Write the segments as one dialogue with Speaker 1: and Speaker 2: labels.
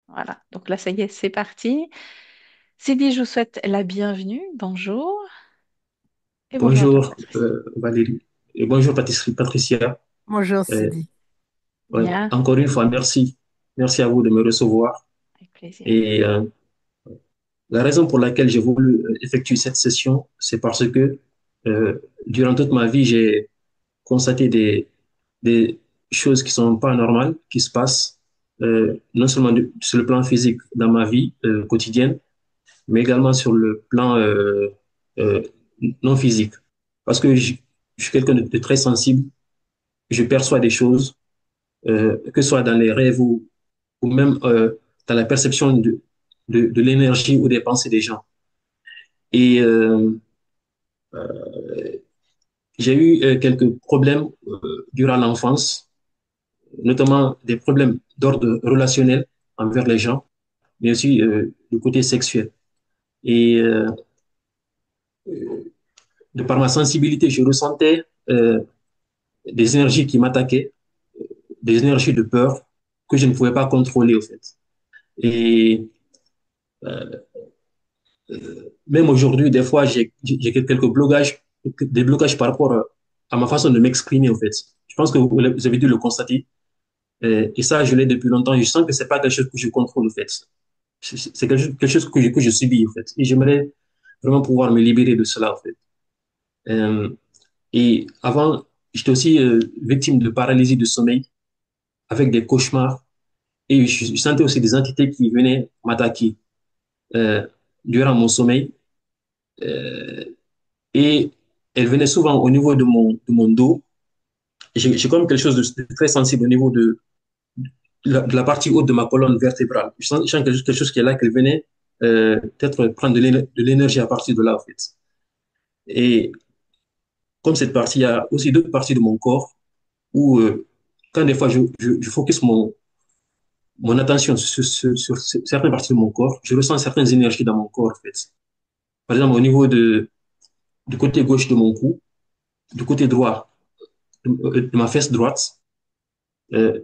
Speaker 1: Voilà, donc là, ça y est, c'est parti. Sidi, je vous souhaite la bienvenue. Bonjour. Et bonjour à toi,
Speaker 2: Bonjour
Speaker 1: Patrice.
Speaker 2: Valérie et bonjour Patricia.
Speaker 1: Bonjour
Speaker 2: Euh,
Speaker 1: Sidi.
Speaker 2: ouais,
Speaker 1: Bien,
Speaker 2: encore une fois, merci. Merci à vous de me recevoir.
Speaker 1: avec plaisir.
Speaker 2: Et la raison pour laquelle j'ai voulu effectuer cette session, c'est parce que durant toute ma vie, j'ai constaté des choses qui sont pas normales, qui se passent non seulement sur le plan physique dans ma vie quotidienne, mais également sur le plan euh, non physique. Parce que je suis quelqu'un de très sensible, je perçois des choses que ce soit dans les rêves ou même dans la perception de l'énergie ou des pensées des gens. Et j'ai eu quelques problèmes durant l'enfance, notamment des problèmes d'ordre relationnel envers les gens, mais aussi du côté sexuel. Et de par ma sensibilité, je ressentais des énergies qui m'attaquaient, des énergies de peur que je ne pouvais pas contrôler, au fait. Et même aujourd'hui, des fois, j'ai quelques blocages, des blocages par rapport à ma façon de m'exprimer, en fait. Je pense que vous avez dû le constater. Et ça, je l'ai depuis longtemps. Je sens que c'est pas quelque chose que je contrôle, en fait. C'est quelque chose que je subis, en fait. Et j'aimerais vraiment pouvoir me libérer de cela, en fait. Euh, et avant, j'étais aussi victime de paralysie de sommeil avec des cauchemars. Et je sentais aussi des entités qui venaient m'attaquer euh, durant mon sommeil. Euh, et elle venait souvent au niveau de mon dos. J'ai comme quelque chose de très sensible au niveau de la partie haute de ma colonne vertébrale. Je sens quelque chose qui est là, qu'elle venait peut-être prendre de l'énergie à partir de là, en fait. Et comme cette partie, il y a aussi d'autres parties de mon corps où, quand des fois je focus mon attention sur certaines parties de mon corps, je ressens certaines énergies dans mon corps, en fait. Par exemple, au niveau du côté gauche de mon cou, du côté droit de ma fesse droite, euh,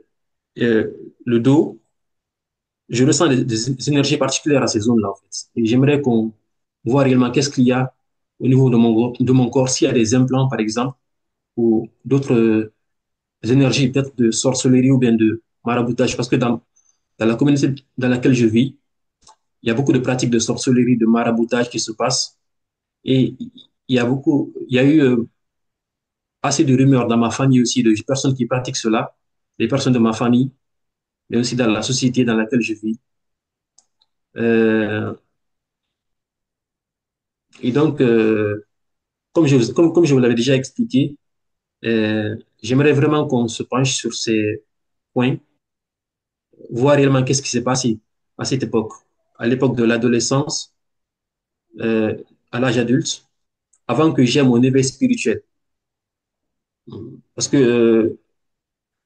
Speaker 2: le dos, je ressens des énergies particulières à ces zones-là, en fait. Et j'aimerais qu'on voit réellement qu'est-ce qu'il y a au niveau de mon corps, s'il y a des implants, par exemple, ou d'autres énergies, peut-être de sorcellerie ou bien de maraboutage. Parce que dans la communauté dans laquelle je vis, il y a beaucoup de pratiques de sorcellerie, de maraboutage qui se passent. Et il y a eu assez de rumeurs dans ma famille aussi de personnes qui pratiquent cela, des personnes de ma famille, mais aussi dans la société dans laquelle je vis. Euh, et donc, comme je vous l'avais déjà expliqué, j'aimerais vraiment qu'on se penche sur ces points, voir réellement qu'est-ce qui s'est passé à cette époque, à l'époque de l'adolescence, euh, à l'âge adulte, avant que j'aie mon éveil spirituel. Parce que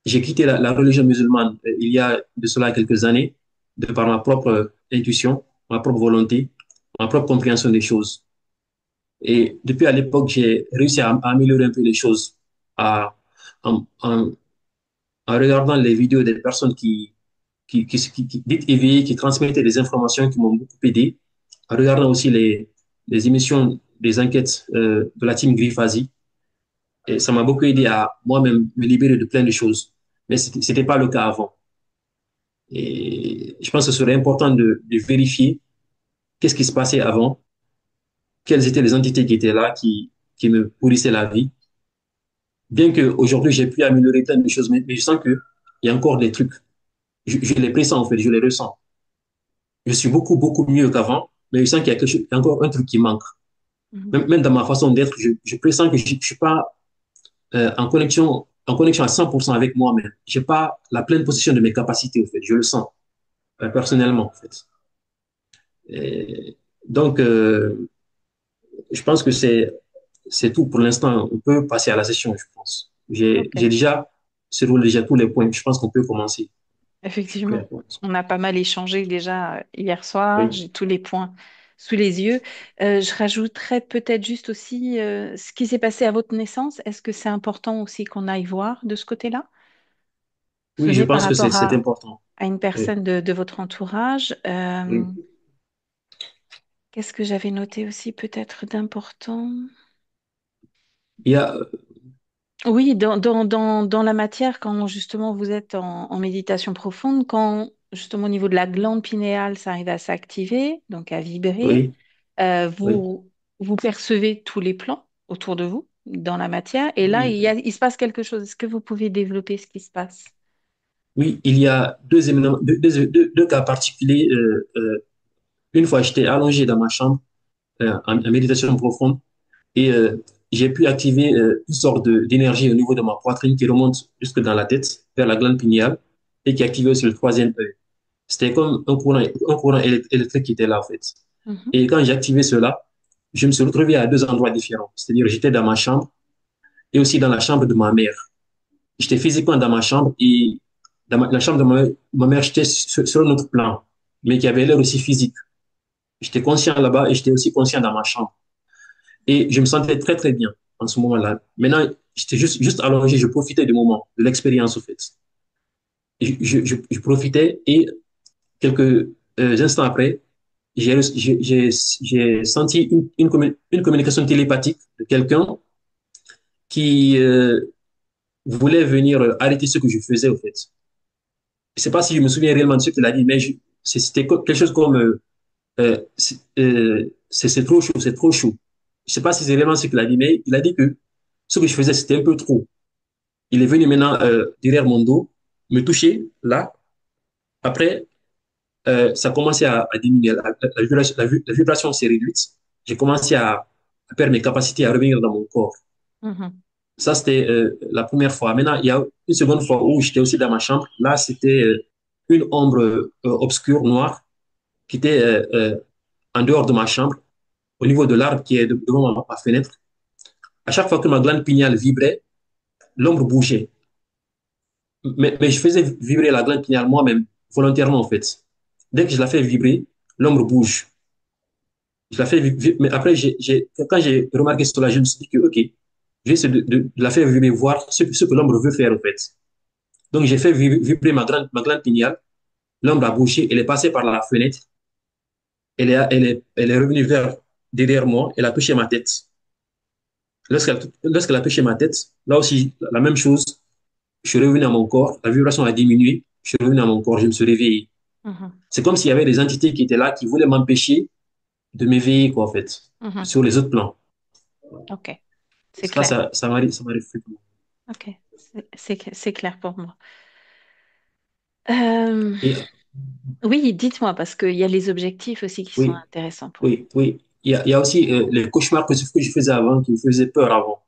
Speaker 2: j'ai quitté la religion musulmane il y a de cela quelques années, de par ma propre intuition, ma propre volonté, ma propre compréhension des choses. Et depuis à l'époque, j'ai réussi à améliorer un peu les choses à, en, en, en regardant les vidéos des personnes qui dites éveillées, qui transmettaient des informations qui m'ont beaucoup aidé, en regardant aussi les émissions, des enquêtes de la team Griffazi. Et ça m'a beaucoup aidé à moi-même me libérer de plein de choses. Mais c'était pas le cas avant. Et je pense que ce serait important de vérifier qu'est-ce qui se passait avant, quelles étaient les entités qui étaient là, qui me pourrissaient la vie. Bien qu'aujourd'hui, j'ai pu améliorer plein de choses, mais je sens qu'il y a encore des trucs. Je les pressens, en fait, je les ressens. Je suis beaucoup, beaucoup mieux qu'avant, mais je sens qu'il y a quelque chose, il y a encore un truc qui manque.
Speaker 1: Mhm.
Speaker 2: Même dans ma façon d'être, je pressens que je ne suis pas en connexion à 100% avec moi-même. Je n'ai pas la pleine possession de mes capacités, en fait. Je le sens, personnellement, en fait. Et donc, je pense que c'est tout pour l'instant. On peut passer à la session, je pense.
Speaker 1: Ok,
Speaker 2: J'ai déjà survolé déjà tous les points. Je pense qu'on peut commencer. Je suis prêt
Speaker 1: effectivement.
Speaker 2: à commencer.
Speaker 1: On a pas mal échangé déjà hier soir.
Speaker 2: Oui.
Speaker 1: J'ai tous les points sous les yeux. Je rajouterais peut-être juste aussi ce qui s'est passé à votre naissance. Est-ce que c'est important aussi qu'on aille voir de ce côté-là?
Speaker 2: Oui, je
Speaker 1: Sonner par
Speaker 2: pense que
Speaker 1: rapport
Speaker 2: c'est important.
Speaker 1: à une
Speaker 2: Oui,
Speaker 1: personne de votre entourage.
Speaker 2: oui.
Speaker 1: Qu'est-ce que j'avais noté aussi peut-être d'important?
Speaker 2: Il y a,
Speaker 1: Oui, dans la matière, quand justement vous êtes en méditation profonde, quand justement au niveau de la glande pinéale, ça arrive à s'activer, donc à vibrer,
Speaker 2: oui,
Speaker 1: euh,
Speaker 2: oui,
Speaker 1: vous, vous percevez tous les plans autour de vous dans la matière, et là,
Speaker 2: oui,
Speaker 1: il se passe quelque chose. Est-ce que vous pouvez développer ce qui se passe?
Speaker 2: oui, il y a deux cas particuliers. Une fois, j'étais allongé dans ma chambre en méditation profonde et j'ai pu activer une sorte d'énergie au niveau de ma poitrine qui remonte jusque dans la tête, vers la glande pinéale et qui activait aussi le troisième œil. C'était comme un courant électrique qui était là, en fait.
Speaker 1: Mhm,
Speaker 2: Et quand j'ai activé cela, je me suis retrouvé à deux endroits différents. C'est-à-dire, j'étais dans ma chambre et aussi dans la chambre de ma mère. J'étais physiquement dans ma chambre et dans la chambre de ma mère, j'étais sur un autre plan, mais qui avait l'air aussi physique. J'étais conscient là-bas et j'étais aussi conscient dans ma chambre. Et je me sentais très, très bien en ce moment-là. Maintenant, j'étais juste allongé, je profitais du moment, de l'expérience, au fait. Et je profitais et quelques instants après, j'ai senti une communication télépathique de quelqu'un qui voulait venir arrêter ce que je faisais, au fait. Je ne sais pas si je me souviens réellement de ce qu'il a dit, mais c'était quelque chose comme c'est trop chaud, c'est trop chaud. Je ne sais pas si c'est réellement ce qu'il a dit, mais il a dit que ce que je faisais, c'était un peu trop. Il est venu maintenant derrière mon dos, me toucher là. Après, ça a commencé à diminuer. La vibration s'est réduite. J'ai commencé à perdre mes capacités à revenir dans mon corps.
Speaker 1: mhm,
Speaker 2: Ça, c'était la première fois. Maintenant, il y a une seconde fois où j'étais aussi dans ma chambre. Là, c'était une ombre obscure, noire, qui était en dehors de ma chambre, au niveau de l'arbre qui est devant ma fenêtre. À chaque fois que ma glande pinéale vibrait, l'ombre bougeait. Mais je faisais vibrer la glande pinéale moi-même, volontairement en fait. Dès que je la fais vibrer, l'ombre bouge. Je la fais mais après, quand j'ai remarqué cela, je me suis dit que, OK, je vais essayer de la faire vibrer, voir ce que l'ombre veut faire en fait. Donc, j'ai fait vibrer ma glande pinéale. L'ombre a bougé, elle est passée par la fenêtre. Elle est revenue derrière moi. Elle a touché ma tête. Lorsqu'elle a touché ma tête, là aussi, la même chose. Je suis revenu à mon corps. La vibration a diminué. Je suis revenu à mon corps. Je me suis réveillé.
Speaker 1: mhm,
Speaker 2: C'est comme s'il y avait des entités qui étaient là, qui voulaient m'empêcher de m'éveiller, quoi, en fait,
Speaker 1: mhm.
Speaker 2: sur les autres plans.
Speaker 1: Ok, c'est
Speaker 2: Ça,
Speaker 1: clair.
Speaker 2: ça m'arrive fréquemment.
Speaker 1: Ok, c'est clair pour moi. Euh,
Speaker 2: Et
Speaker 1: oui, dites-moi, parce qu'il y a les objectifs aussi qui sont
Speaker 2: oui,
Speaker 1: intéressants pour nous.
Speaker 2: oui, oui. Il y a aussi les cauchemars que je faisais avant, qui me faisaient peur avant.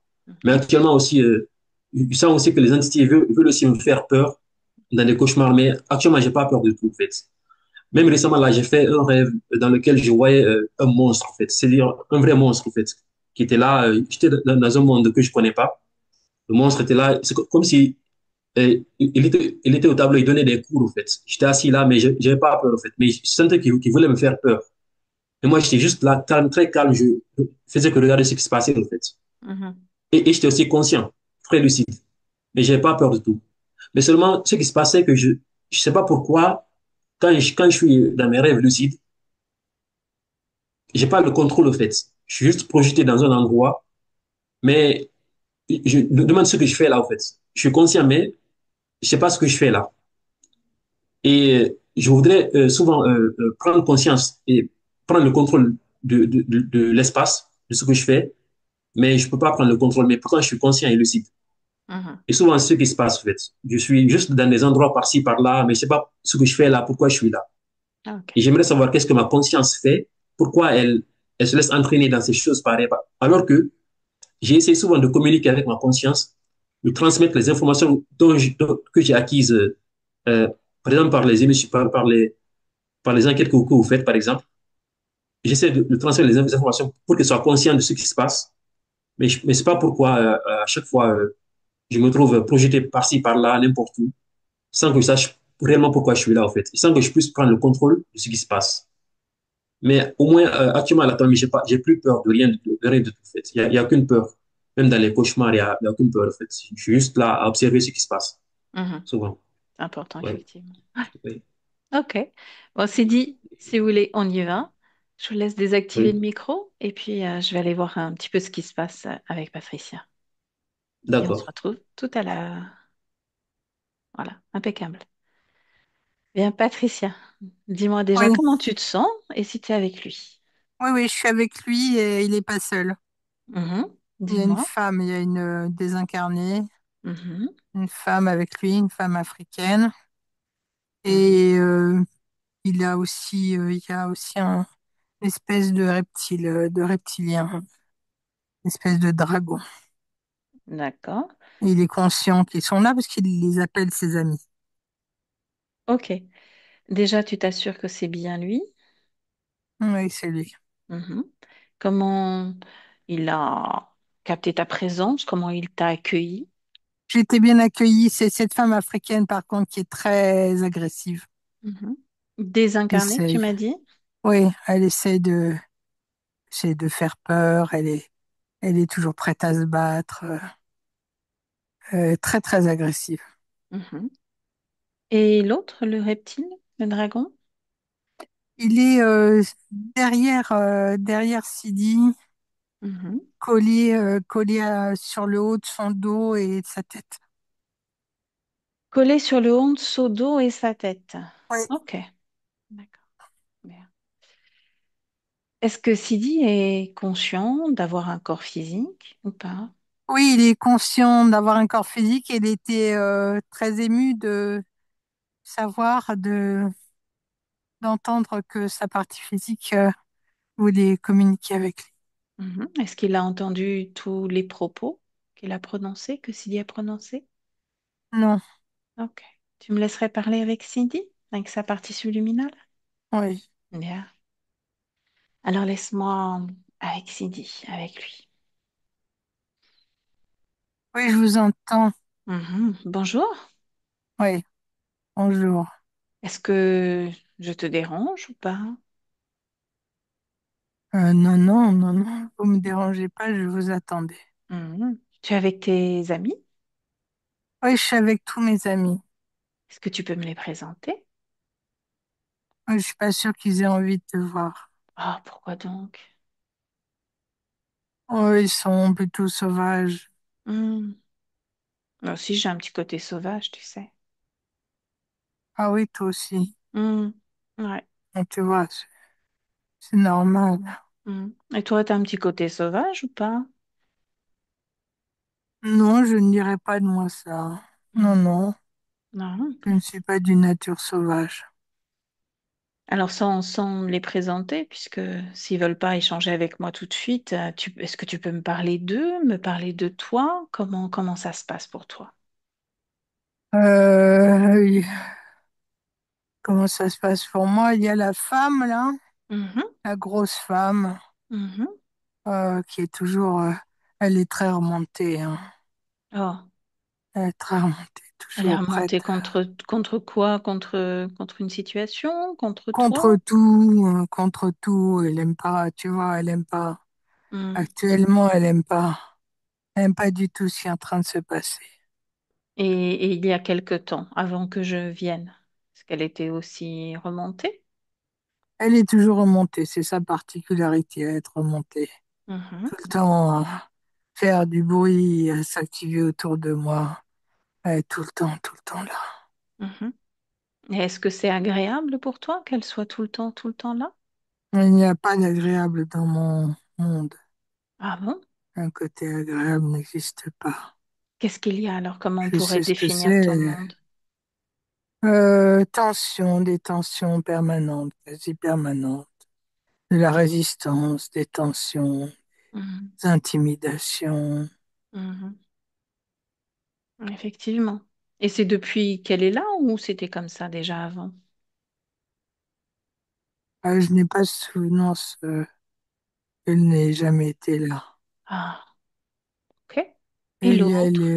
Speaker 2: Mais
Speaker 1: Mhm,
Speaker 2: actuellement aussi, je sens aussi que les entités veulent aussi me faire peur dans les cauchemars. Mais actuellement, j'ai pas peur de tout, en fait. Même récemment, là, j'ai fait un rêve dans lequel je voyais un monstre, en fait. C'est-à-dire un vrai monstre, en fait, qui était là. J'étais dans un monde que je connais pas. Le monstre était là. C'est comme si il était au tableau, il donnait des cours, en fait. J'étais assis là, mais je n'avais pas peur, en fait. Mais je sentais qu'il voulait me faire peur. Et moi, j'étais juste là, calme, très calme. Je faisais que regarder ce qui se passait, en fait.
Speaker 1: mhm,
Speaker 2: Et j'étais aussi conscient, très lucide. Mais je n'avais pas peur du tout. Mais seulement, ce qui se passait, que je ne sais pas pourquoi, quand je suis dans mes rêves lucides, j'ai pas le contrôle, en fait. Je suis juste projeté dans un endroit, mais je me demande ce que je fais là, en fait. Je suis conscient, mais je sais pas ce que je fais là. Et je voudrais souvent prendre conscience et prendre le contrôle de l'espace, de ce que je fais, mais je peux pas prendre le contrôle. Mais pourtant, je suis conscient et lucide.
Speaker 1: mhm.
Speaker 2: Et souvent, c'est ce qui se passe, en fait. Je suis juste dans des endroits par-ci, par-là, mais je sais pas ce que je fais là, pourquoi je suis là.
Speaker 1: Ok.
Speaker 2: Et j'aimerais savoir qu'est-ce que ma conscience fait, pourquoi elle se laisse entraîner dans ces choses pareilles. Alors que j'ai essayé souvent de communiquer avec ma conscience, de transmettre les informations que j'ai acquises, euh, par exemple par les émissions, par les enquêtes que vous faites, par exemple. J'essaie de transmettre les informations pour qu'elle soit consciente de ce qui se passe. Mais c'est pas pourquoi à chaque fois je me trouve projeté par-ci, par-là, n'importe où, sans que je sache réellement pourquoi je suis là, en fait, et sans que je puisse prendre le contrôle de ce qui se passe. Mais au moins, actuellement, à la temps, j'ai plus peur de rien de tout, en fait. Il y a aucune peur. Même dans les cauchemars, il y a aucune peur, en fait. Je suis juste là à observer ce qui se passe,
Speaker 1: Mhm.
Speaker 2: souvent.
Speaker 1: Important,
Speaker 2: Oui,
Speaker 1: effectivement.
Speaker 2: oui,
Speaker 1: Ok. Bon, c'est dit. Si vous voulez, on y va. Je vous laisse désactiver le
Speaker 2: oui.
Speaker 1: micro et puis je vais aller voir un petit peu ce qui se passe avec Patricia. Et on se
Speaker 2: D'accord.
Speaker 1: retrouve tout à l'heure. Voilà, impeccable. Bien, Patricia, dis-moi déjà
Speaker 3: Oui,
Speaker 1: comment tu te sens et si tu es avec lui.
Speaker 3: oui, oui, je suis avec lui et il n'est pas seul.
Speaker 1: Mhm.
Speaker 3: Il y a une
Speaker 1: Dis-moi.
Speaker 3: femme, il y a une désincarnée,
Speaker 1: Mhm.
Speaker 3: une femme avec lui, une femme africaine.
Speaker 1: Mhm.
Speaker 3: Et il y a aussi une espèce de reptile, de reptilien, une espèce de dragon.
Speaker 1: D'accord.
Speaker 3: Et il est conscient qu'ils sont là parce qu'il les appelle ses amis.
Speaker 1: Ok. Déjà, tu t'assures que c'est bien lui.
Speaker 3: Oui, c'est lui.
Speaker 1: Mhm. Comment il a capté ta présence? Comment il t'a accueilli?
Speaker 3: J'ai été bien accueillie. C'est cette femme africaine, par contre, qui est très agressive.
Speaker 1: Mhm. Désincarné, tu
Speaker 3: Essaye.
Speaker 1: m'as dit?
Speaker 3: Oui, essaie de faire peur. Elle est toujours prête à se battre. Très, très agressive.
Speaker 1: Mhm. Et l'autre, le reptile, le dragon?
Speaker 3: Il est derrière Sidi,
Speaker 1: Mhm.
Speaker 3: collé sur le haut de son dos et de sa tête.
Speaker 1: Collé sur le haut de son dos et sa tête.
Speaker 3: Oui,
Speaker 1: Ok, d'accord. Bien. Est-ce que Sidi est conscient d'avoir un corps physique ou pas?
Speaker 3: oui, il est conscient d'avoir un corps physique et il était très ému de savoir, d'entendre que sa partie physique voulait communiquer avec lui.
Speaker 1: Mhm. Est-ce qu'il a entendu tous les propos qu'il a prononcés, que Sidi a prononcés?
Speaker 3: Non,
Speaker 1: Ok. Tu me laisserais parler avec Sidi, avec sa partie subliminale?
Speaker 3: oui,
Speaker 1: Bien. Alors laisse-moi avec Sidi, avec lui.
Speaker 3: oui, je vous entends.
Speaker 1: Mhm. Bonjour.
Speaker 3: Oui, bonjour.
Speaker 1: Est-ce que je te dérange ou pas?
Speaker 3: Non, non, non, non, vous me dérangez pas, je vous attendais.
Speaker 1: Mhm. Tu es avec tes amis?
Speaker 3: Oui, je suis avec tous mes amis.
Speaker 1: Est-ce que tu peux me les présenter?
Speaker 3: Oui, je suis pas sûre qu'ils aient envie de te voir.
Speaker 1: Ah, pourquoi donc?
Speaker 3: Oh, ils sont plutôt sauvages.
Speaker 1: Hmm. Moi aussi, j'ai un petit côté sauvage, tu sais.
Speaker 3: Ah oui, toi aussi.
Speaker 1: Hmm. Ouais.
Speaker 3: Donc, tu vois, c'est normal.
Speaker 1: Hmm. Et toi, t'as un petit côté sauvage ou pas?
Speaker 3: Non, je ne dirais pas de moi ça. Non,
Speaker 1: Hmm.
Speaker 3: non,
Speaker 1: Non.
Speaker 3: je ne suis pas d'une nature sauvage.
Speaker 1: Alors, sans me les présenter, puisque s'ils veulent pas échanger avec moi tout de suite, est-ce que tu peux me parler d'eux, me parler de toi? Comment ça se passe pour toi?
Speaker 3: Oui, comment ça se passe pour moi? Il y a la femme, là,
Speaker 1: Mhm.
Speaker 3: la grosse femme,
Speaker 1: Mhm.
Speaker 3: qui est toujours, elle est très remontée, hein.
Speaker 1: Oh,
Speaker 3: Elle est très remontée,
Speaker 1: elle est
Speaker 3: toujours prête.
Speaker 1: remontée contre quoi? Contre une situation? Contre
Speaker 3: Contre
Speaker 1: toi?
Speaker 3: tout, contre tout. Elle aime pas, tu vois, elle aime pas.
Speaker 1: Hmm.
Speaker 3: Actuellement, elle aime pas. Elle aime pas du tout ce qui est en train de se passer.
Speaker 1: Et il y a quelque temps, avant que je vienne, est-ce qu'elle était aussi remontée?
Speaker 3: Elle est toujours remontée, c'est sa particularité, être remontée.
Speaker 1: Mhm.
Speaker 3: Tout le temps, faire du bruit, s'activer autour de moi. Elle est tout le temps là.
Speaker 1: Mhm. Et est-ce que c'est agréable pour toi qu'elle soit tout le temps là?
Speaker 3: Il n'y a pas d'agréable dans mon monde.
Speaker 1: Ah bon?
Speaker 3: Un côté agréable n'existe pas.
Speaker 1: Qu'est-ce qu'il y a alors? Comment on
Speaker 3: Je
Speaker 1: pourrait
Speaker 3: sais ce que
Speaker 1: définir ton
Speaker 3: c'est.
Speaker 1: monde?
Speaker 3: Tension, des tensions permanentes, quasi permanentes. De la résistance, des tensions,
Speaker 1: Mhm.
Speaker 3: des intimidations.
Speaker 1: Mhm. Effectivement. Et c'est depuis qu'elle est là ou c'était comme ça déjà avant?
Speaker 3: Je n'ai pas souvenance qu'elle n'ait jamais été là.
Speaker 1: Ah, ok. Et
Speaker 3: Et il y a
Speaker 1: l'autre?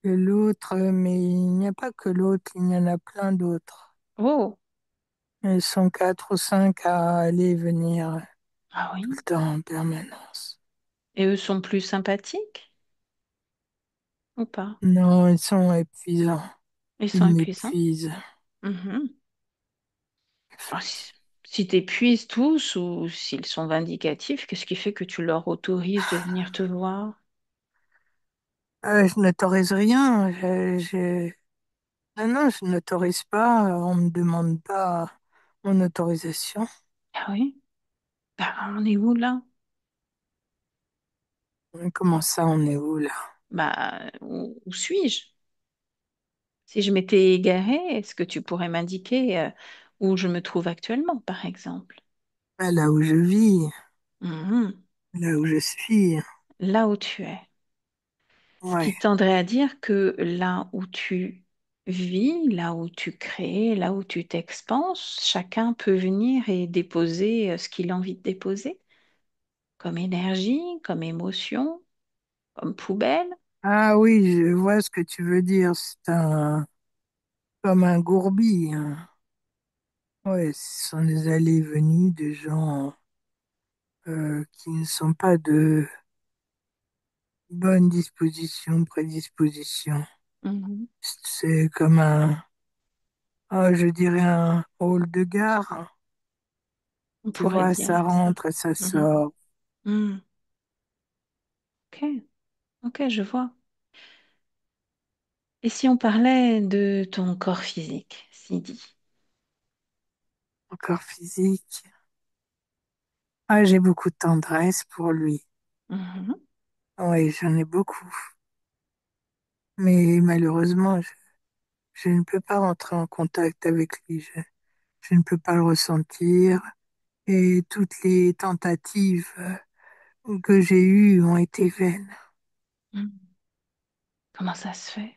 Speaker 3: l'autre, mais il n'y a pas que l'autre, il y en a plein d'autres.
Speaker 1: Oh,
Speaker 3: Elles sont quatre ou cinq à aller et venir
Speaker 1: ah
Speaker 3: tout le
Speaker 1: oui.
Speaker 3: temps en permanence.
Speaker 1: Et eux sont plus sympathiques ou pas?
Speaker 3: Non, ils sont épuisants.
Speaker 1: Ils
Speaker 3: Ils
Speaker 1: sont épuisants.
Speaker 3: m'épuisent.
Speaker 1: Mhm.
Speaker 3: En
Speaker 1: Alors,
Speaker 3: fait.
Speaker 1: si t'épuises tous ou s'ils sont vindicatifs, qu'est-ce qui fait que tu leur autorises de venir te voir?
Speaker 3: Je n'autorise rien. Non, non, je n'autorise pas. On me demande pas mon autorisation.
Speaker 1: Ah oui? Bah, on est où là?
Speaker 3: Comment ça, on est où là?
Speaker 1: Bah, où suis-je? Si je m'étais égarée, est-ce que tu pourrais m'indiquer où je me trouve actuellement, par exemple?
Speaker 3: Bah, là où je vis,
Speaker 1: Mhm.
Speaker 3: là où je suis.
Speaker 1: Là où tu es. Ce
Speaker 3: Ouais.
Speaker 1: qui tendrait à dire que là où tu vis, là où tu crées, là où tu t'expanses, chacun peut venir et déposer ce qu'il a envie de déposer, comme énergie, comme émotion, comme poubelle.
Speaker 3: Ah oui, je vois ce que tu veux dire. C'est comme un gourbi, hein. Ouais, ce sont des allées et venues de gens qui ne sont pas de bonne disposition, prédisposition.
Speaker 1: Mhm.
Speaker 3: C'est comme je dirais un hall de gare.
Speaker 1: On
Speaker 3: Tu
Speaker 1: pourrait
Speaker 3: vois,
Speaker 1: dire
Speaker 3: ça
Speaker 1: ça.
Speaker 3: rentre et ça
Speaker 1: Mhm.
Speaker 3: sort.
Speaker 1: Mhm. Ok, ok, je vois. Et si on parlait de ton corps physique, Sidi?
Speaker 3: Encore physique. Ah, j'ai beaucoup de tendresse pour lui.
Speaker 1: Mhm.
Speaker 3: Oui, j'en ai beaucoup. Mais malheureusement, je ne peux pas rentrer en contact avec lui. Je ne peux pas le ressentir. Et toutes les tentatives que j'ai eues ont été vaines.
Speaker 1: Mhm. Comment ça se fait?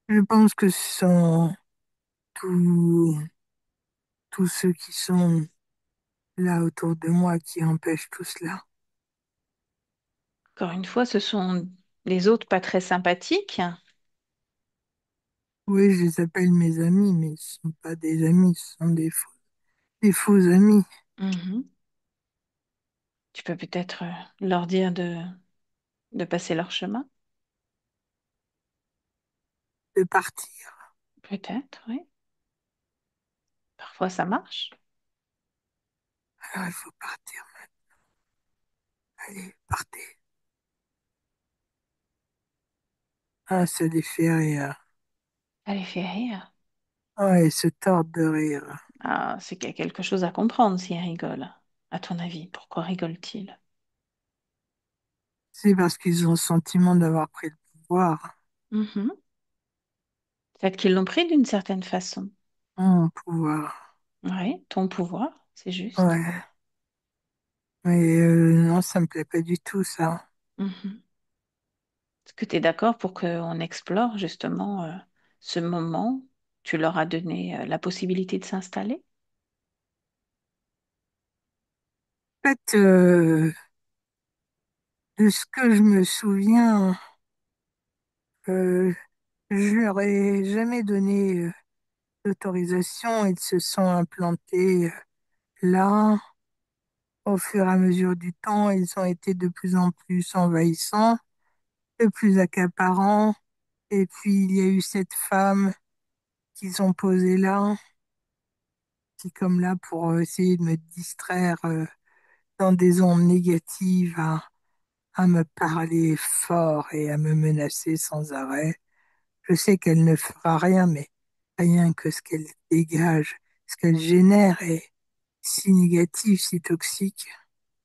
Speaker 3: Je pense que ce sont tous, tous ceux qui sont là autour de moi qui empêchent tout cela.
Speaker 1: Encore une fois, ce sont les autres pas très sympathiques.
Speaker 3: Oui, je les appelle mes amis, mais ce ne sont pas des amis, ce sont des faux amis.
Speaker 1: Mhm. Tu peux peut-être leur dire de passer leur chemin.
Speaker 3: De partir.
Speaker 1: Peut-être, oui. Parfois, ça marche.
Speaker 3: Alors il faut partir. Allez, partez. Ah, ça les fait rire.
Speaker 1: Ça les fait rire.
Speaker 3: Ah, ils se tordent de rire.
Speaker 1: Ah, c'est qu'il y a quelque chose à comprendre s'ils rigolent. À ton avis, pourquoi rigolent-ils?
Speaker 3: C'est parce qu'ils ont le sentiment d'avoir pris le pouvoir.
Speaker 1: Mhm. Peut-être qu'ils l'ont pris d'une certaine façon.
Speaker 3: Pouvoir.
Speaker 1: Oui, ton pouvoir, c'est juste.
Speaker 3: Ouais. Mais non, ça me plaît pas du tout, ça.
Speaker 1: Mhm. Est-ce que tu es d'accord pour qu'on explore justement ce moment? Tu leur as donné la possibilité de s'installer?
Speaker 3: En fait, de ce que je me souviens, euh, je leur ai jamais donné d'autorisation. Ils se sont implantés là. Au fur et à mesure du temps, ils ont été de plus en plus envahissants, de plus accaparants. Et puis, il y a eu cette femme qu'ils ont posée là, qui comme là pour essayer de me distraire dans des ondes négatives, à me parler fort et à me menacer sans arrêt. Je sais qu'elle ne fera rien, mais rien que ce qu'elle dégage, ce qu'elle génère est si négatif, si toxique.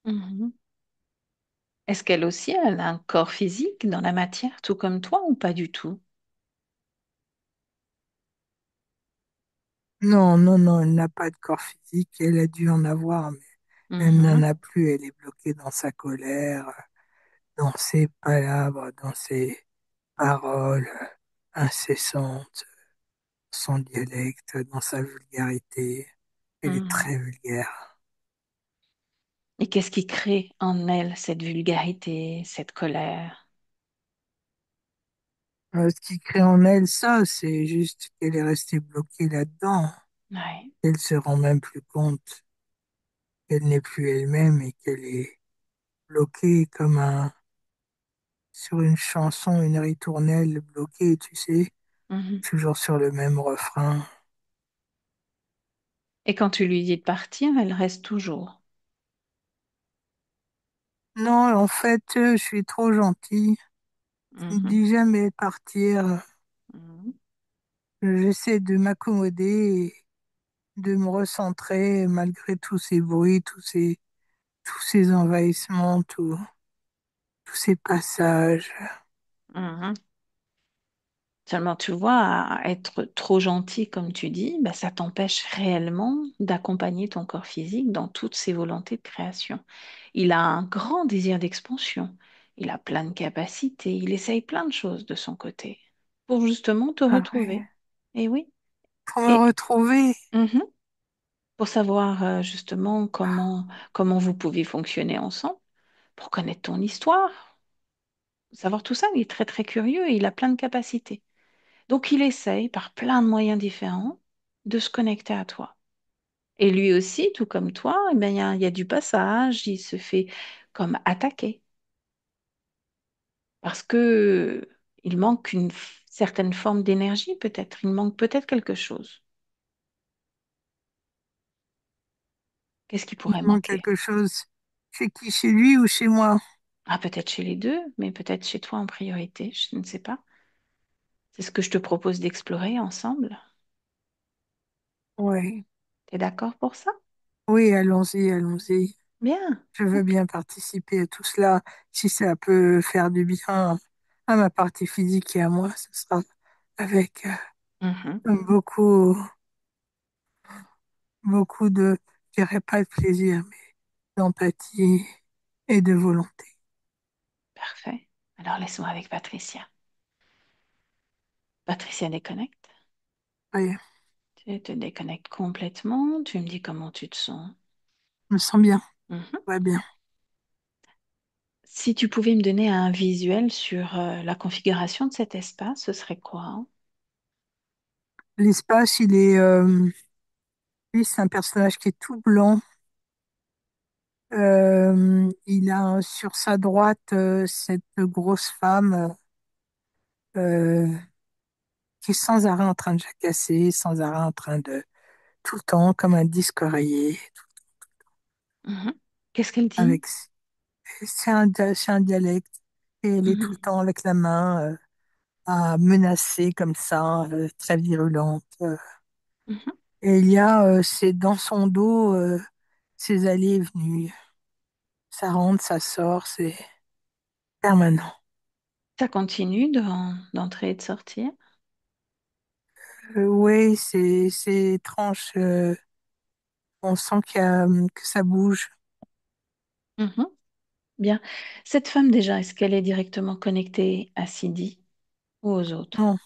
Speaker 1: Mhm. Est-ce qu'elle aussi, elle a un corps physique dans la matière, tout comme toi, ou pas du tout?
Speaker 3: Non, non, non, elle n'a pas de corps physique. Elle a dû en avoir, mais elle n'en
Speaker 1: Mhm.
Speaker 3: a plus. Elle est bloquée dans sa colère, dans ses palabres, dans ses paroles incessantes, son dialecte, dans sa vulgarité. Elle est
Speaker 1: Mhm.
Speaker 3: très vulgaire.
Speaker 1: Et qu'est-ce qui crée en elle cette vulgarité, cette colère?
Speaker 3: Ce qui crée en elle ça, c'est juste qu'elle est restée bloquée là-dedans.
Speaker 1: Oui.
Speaker 3: Elle se rend même plus compte qu'elle n'est plus elle-même et qu'elle est bloquée sur une chanson, une ritournelle bloquée, tu sais.
Speaker 1: Mhm.
Speaker 3: toujours sur le même refrain.
Speaker 1: Et quand tu lui dis de partir, elle reste toujours.
Speaker 3: Non, en fait, je suis trop gentille. Je ne
Speaker 1: Mhm.
Speaker 3: dis jamais partir.
Speaker 1: Mhm.
Speaker 3: J'essaie de m'accommoder et de me recentrer malgré tous ces bruits, tous ces envahissements, tous ces passages.
Speaker 1: Mhm. Seulement, tu vois, à être trop gentil, comme tu dis, bah, ça t'empêche réellement d'accompagner ton corps physique dans toutes ses volontés de création. Il a un grand désir d'expansion. Il a plein de capacités. Il essaye plein de choses de son côté pour justement te
Speaker 3: Ah ouais.
Speaker 1: retrouver. Et oui.
Speaker 3: Pour me
Speaker 1: Et
Speaker 3: retrouver,
Speaker 1: mhm, pour savoir justement comment vous pouvez fonctionner ensemble, pour connaître ton histoire, savoir tout ça. Il est très très curieux et il a plein de capacités. Donc il essaye par plein de moyens différents de se connecter à toi. Et lui aussi, tout comme toi, eh ben, il y a du passage, il se fait comme attaquer parce que il manque une certaine forme d'énergie peut-être, il manque peut-être quelque chose. Qu'est-ce qui
Speaker 3: il
Speaker 1: pourrait
Speaker 3: manque
Speaker 1: manquer?
Speaker 3: quelque chose. Chez qui? Chez lui ou chez moi?
Speaker 1: Ah, peut-être chez les deux, mais peut-être chez toi en priorité, je ne sais pas. C'est ce que je te propose d'explorer ensemble.
Speaker 3: Ouais.
Speaker 1: T'es d'accord pour ça?
Speaker 3: Oui, allons-y, allons-y.
Speaker 1: Bien.
Speaker 3: Je veux
Speaker 1: Ok.
Speaker 3: bien participer à tout cela. Si ça peut faire du bien à ma partie physique et à moi, ce sera avec
Speaker 1: Mhm.
Speaker 3: beaucoup, beaucoup de, je dirais pas de plaisir, mais d'empathie et de volonté.
Speaker 1: Parfait. Alors laisse-moi avec Patricia. Patricia déconnecte.
Speaker 3: Oui,
Speaker 1: Tu te déconnectes complètement. Tu me dis comment tu te sens.
Speaker 3: je me sens bien,
Speaker 1: Mhm.
Speaker 3: tout va bien.
Speaker 1: Si tu pouvais me donner un visuel sur la configuration de cet espace, ce serait quoi, hein?
Speaker 3: L'espace, lui, c'est un personnage qui est tout blanc. Il a sur sa droite cette grosse femme euh, qui est sans arrêt en train de jacasser, sans arrêt en train de tout le temps comme un disque rayé.
Speaker 1: Mhm. Qu'est-ce qu'elle dit?
Speaker 3: Avec, c'est un dialecte et elle est tout le
Speaker 1: Mhm.
Speaker 3: temps avec la main à menacer comme ça, très virulente.
Speaker 1: Mhm.
Speaker 3: Et il y a c'est dans son dos ses allées et venues. Ça rentre, ça sort, c'est permanent.
Speaker 1: Ça continue d'entrer et de sortir.
Speaker 3: Oui, c'est étrange. On sent que ça bouge.
Speaker 1: Mhm. Bien. Cette femme, déjà, est-ce qu'elle est directement connectée à Sidi ou aux autres?
Speaker 3: Non,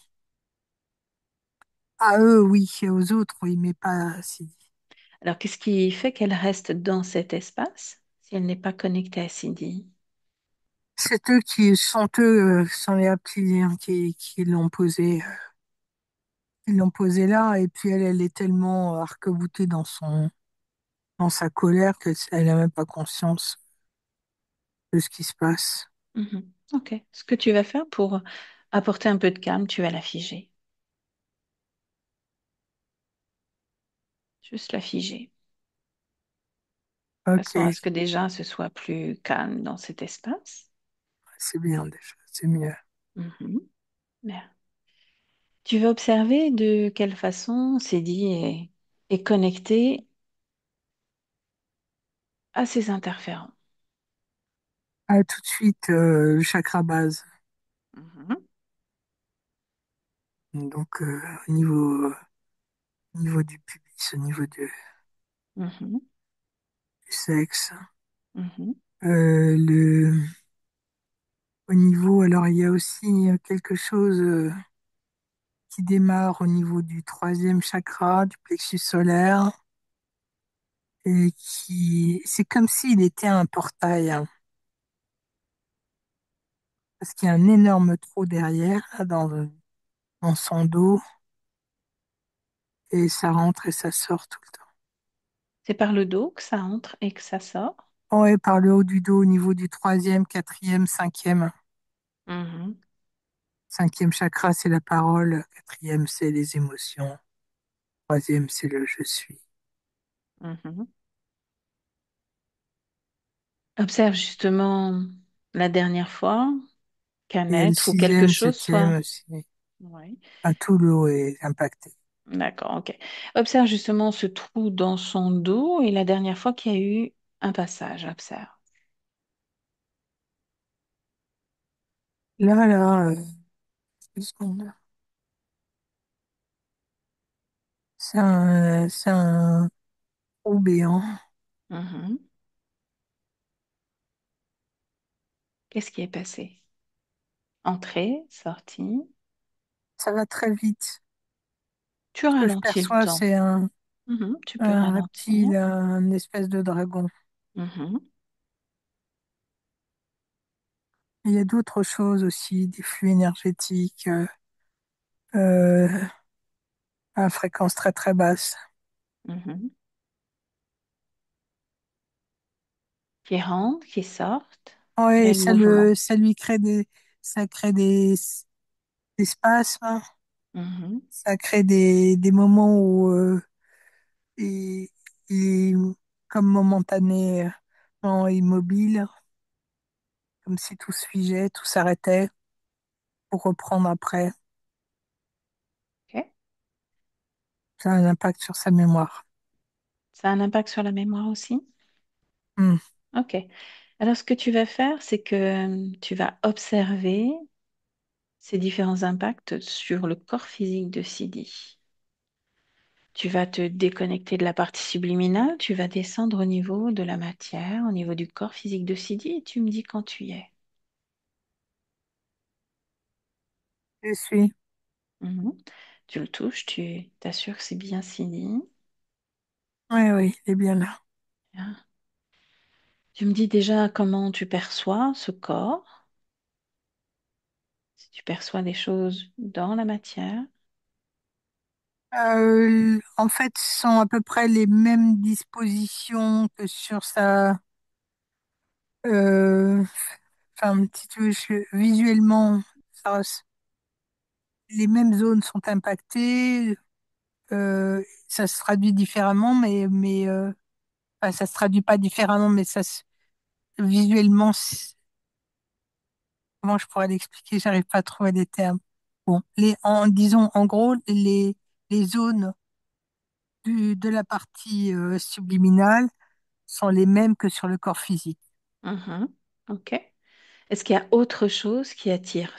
Speaker 3: à eux, oui, et aux autres, oui, mais pas si.
Speaker 1: Alors, qu'est-ce qui fait qu'elle reste dans cet espace si elle n'est pas connectée à Sidi?
Speaker 3: C'est eux qui sont sont les reptiliens qui l'ont posé. Ils l'ont posée là, et puis elle est tellement arc-boutée dans sa colère qu'elle n'a même pas conscience de ce qui se passe.
Speaker 1: Mhm. Ok. Ce que tu vas faire pour apporter un peu de calme, tu vas la figer. Juste la figer. De façon à
Speaker 3: Ok,
Speaker 1: ce que déjà ce soit plus calme dans cet espace.
Speaker 3: c'est bien déjà, c'est mieux.
Speaker 1: Mhm. Bien. Tu vas observer de quelle façon Cédie est connecté à ces interférents.
Speaker 3: Ah, tout de suite, le chakra base.
Speaker 1: Mhm.
Speaker 3: Donc, au niveau du pubis, au niveau
Speaker 1: Mhm.
Speaker 3: du sexe.
Speaker 1: Mhm.
Speaker 3: Le, au niveau, alors il y a aussi quelque chose qui démarre au niveau du troisième chakra, du plexus solaire, et c'est comme s'il était un portail, hein, parce qu'il y a un énorme trou derrière, là, dans son dos, et ça rentre et ça sort tout le temps.
Speaker 1: C'est par le dos que ça entre et que ça sort.
Speaker 3: Oh, et par le haut du dos, au niveau du troisième, quatrième, cinquième,
Speaker 1: Mhm.
Speaker 3: Cinquième chakra, c'est la parole. Quatrième, c'est les émotions. Troisième, c'est le je suis.
Speaker 1: Mhm. Observe justement la dernière fois qu'un
Speaker 3: Et le
Speaker 1: être ou quelque
Speaker 3: sixième,
Speaker 1: chose soit...
Speaker 3: septième aussi.
Speaker 1: Oui,
Speaker 3: Enfin, tout le haut est impacté.
Speaker 1: d'accord, ok. Observe justement ce trou dans son dos et la dernière fois qu'il y a eu un passage. Observe.
Speaker 3: Là, 2 secondes. C'est un trou béant.
Speaker 1: Mhm. Qu'est-ce qui est passé? Entrée, sortie.
Speaker 3: Ça va très vite.
Speaker 1: Tu
Speaker 3: Ce que je
Speaker 1: ralentis le
Speaker 3: perçois,
Speaker 1: temps.
Speaker 3: c'est un,
Speaker 1: Mhm, tu peux
Speaker 3: un
Speaker 1: ralentir.
Speaker 3: reptile, un espèce de dragon.
Speaker 1: Mhm.
Speaker 3: Il y a d'autres choses aussi, des flux énergétiques euh, à fréquence très très basse.
Speaker 1: Mhm. Qui rentrent, qui sortent. Quel
Speaker 3: Ouais,
Speaker 1: est le mouvement?
Speaker 3: ça lui crée ça crée des spasmes,
Speaker 1: Mhm.
Speaker 3: ça crée des moments où il, il est comme momentanément immobile, comme si tout se figeait, tout s'arrêtait pour reprendre après.
Speaker 1: Ok.
Speaker 3: Ça a un impact sur sa mémoire.
Speaker 1: Ça a un impact sur la mémoire aussi?
Speaker 3: Hmm.
Speaker 1: Ok. Alors, ce que tu vas faire, c'est que tu vas observer ces différents impacts sur le corps physique de Sidi. Tu vas te déconnecter de la partie subliminale, tu vas descendre au niveau de la matière, au niveau du corps physique de Sidi, et tu me dis quand tu y es.
Speaker 3: Je suis.
Speaker 1: Mhm. Tu le touches, tu t'assures que c'est bien Sidi.
Speaker 3: Oui, oui, il est bien là.
Speaker 1: Bien. Tu me dis déjà comment tu perçois ce corps, si tu perçois des choses dans la matière.
Speaker 3: En fait, ce sont à peu près les mêmes dispositions que sur sa. euh, Enfin, si tu veux, visuellement, ça, les mêmes zones sont impactées. Ça se traduit différemment, enfin, ça se traduit pas différemment, mais visuellement, comment je pourrais l'expliquer? J'arrive pas à trouver des termes. Bon, disons, en gros, les zones de la partie subliminale sont les mêmes que sur le corps physique.
Speaker 1: Mhm. Ok. Est-ce qu'il y a autre chose qui attire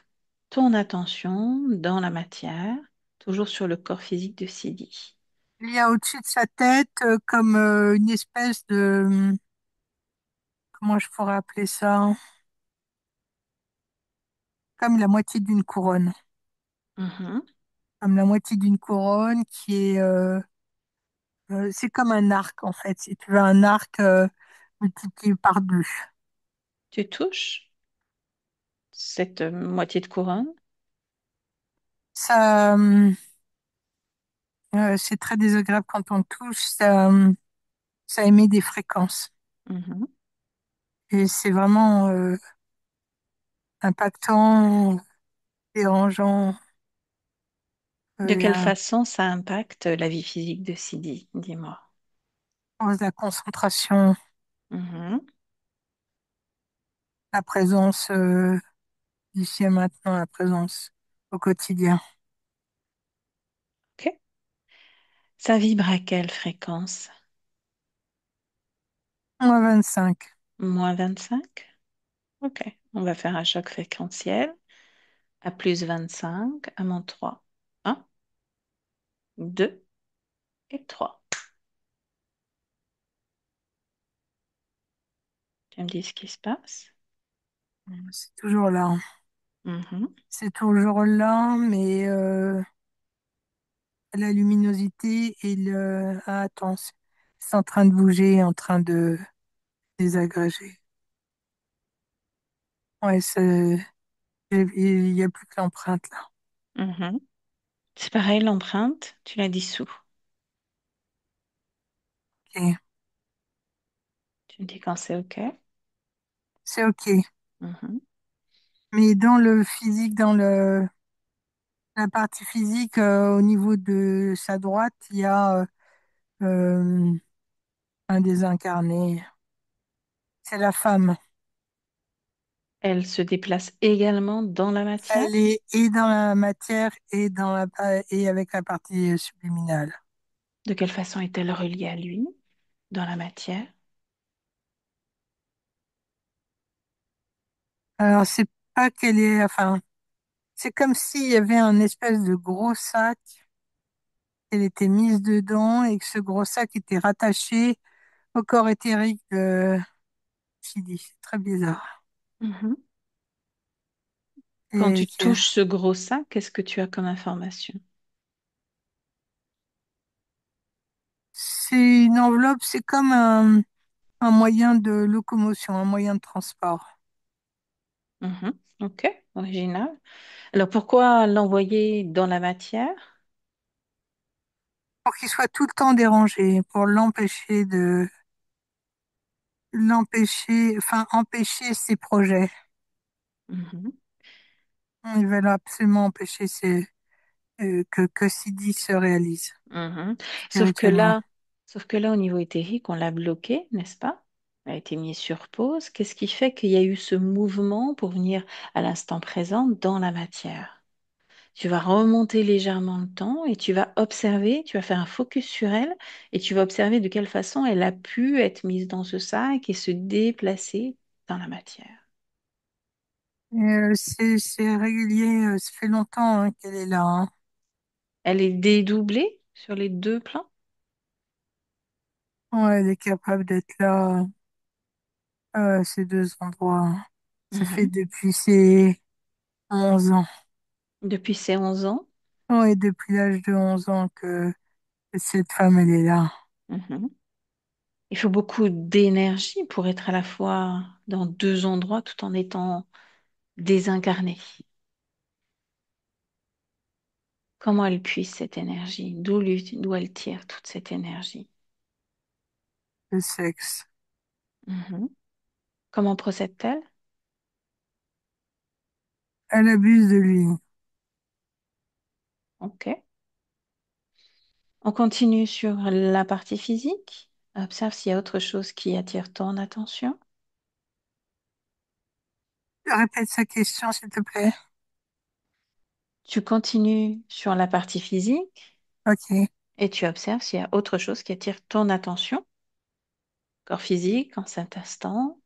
Speaker 1: ton attention dans la matière, toujours sur le corps physique de Sidi?
Speaker 3: Il y a au-dessus de sa tête comme une espèce de, comment je pourrais appeler ça? Comme la moitié d'une couronne.
Speaker 1: Mhm.
Speaker 3: Comme la moitié d'une couronne qui est, c'est comme un arc en fait. Si tu veux un arc multiplié par deux.
Speaker 1: Tu touches cette moitié de couronne?
Speaker 3: Ça, c'est très désagréable quand on touche. Ça émet des fréquences.
Speaker 1: Mhm.
Speaker 3: Et c'est vraiment impactant, dérangeant.
Speaker 1: De
Speaker 3: Il y
Speaker 1: quelle
Speaker 3: a
Speaker 1: façon ça impacte la vie physique de Sidi? Dis-moi.
Speaker 3: la concentration,
Speaker 1: Mhm.
Speaker 3: la présence ici et maintenant, la présence au quotidien.
Speaker 1: Ok. Ça vibre à quelle fréquence?
Speaker 3: -25.
Speaker 1: -25. Ok. On va faire un choc fréquentiel à +25, à -3. Un, 2 et 3. Tu me dis ce qui se passe?
Speaker 3: C'est toujours là.
Speaker 1: Mhm.
Speaker 3: C'est toujours là, mais la luminosité et Ah, attends, c'est en train de bouger, en train de désagréger. Ouais, il y a plus que l'empreinte là.
Speaker 1: Mhm. C'est pareil, l'empreinte, tu la dissous.
Speaker 3: Ok.
Speaker 1: Tu me dis quand c'est OK.
Speaker 3: C'est ok.
Speaker 1: Mhm.
Speaker 3: Mais dans le physique, dans le La partie physique, au niveau de sa droite, il y a euh, un désincarné. C'est la femme.
Speaker 1: Elle se déplace également dans la matière.
Speaker 3: Elle est et dans la matière et avec la partie subliminale.
Speaker 1: De quelle façon est-elle reliée à lui dans la matière?
Speaker 3: Alors, c'est pas qu'elle est, enfin, c'est comme s'il y avait un espèce de gros sac, elle était mise dedans et que ce gros sac était rattaché au corps éthérique de Sidi. C'est très bizarre.
Speaker 1: Mhm. Quand
Speaker 3: Et
Speaker 1: tu touches ce gros sac, qu'est-ce que tu as comme information?
Speaker 3: c'est une enveloppe, c'est comme un moyen de locomotion, un moyen de transport.
Speaker 1: Mhm. Ok, original. Alors pourquoi l'envoyer dans la matière?
Speaker 3: Pour qu'il soit tout le temps dérangé, pour enfin, empêcher ses projets.
Speaker 1: Mhm.
Speaker 3: Ils veulent absolument empêcher que Sidi se réalise
Speaker 1: Mhm. Sauf que
Speaker 3: spirituellement.
Speaker 1: là, sauf que là, au niveau éthérique, on l'a bloqué, n'est-ce pas? Elle a été mise sur pause. Qu'est-ce qui fait qu'il y a eu ce mouvement pour venir à l'instant présent dans la matière? Tu vas remonter légèrement le temps et tu vas observer, tu vas faire un focus sur elle et tu vas observer de quelle façon elle a pu être mise dans ce sac et se déplacer dans la matière.
Speaker 3: Et, c'est régulier, ça fait longtemps hein, qu'elle est là. Hein.
Speaker 1: Elle est dédoublée sur les deux plans.
Speaker 3: Ouais, elle est capable d'être là à ces deux endroits. Ça fait
Speaker 1: Mhm.
Speaker 3: depuis ses 11 ans.
Speaker 1: Depuis ses 11 ans.
Speaker 3: Ouais, depuis l'âge de 11 ans que cette femme, elle est là.
Speaker 1: Mhm. Il faut beaucoup d'énergie pour être à la fois dans deux endroits tout en étant désincarné. Comment elle puise cette énergie? D'où elle tire toute cette énergie?
Speaker 3: Le sexe.
Speaker 1: Mhm. Comment procède-t-elle?
Speaker 3: Elle abuse de lui.
Speaker 1: Ok. On continue sur la partie physique. Observe s'il y a autre chose qui attire ton attention.
Speaker 3: Répète sa question, s'il te plaît.
Speaker 1: Tu continues sur la partie physique
Speaker 3: Ok.
Speaker 1: et tu observes s'il y a autre chose qui attire ton attention. Corps physique, en cet instant.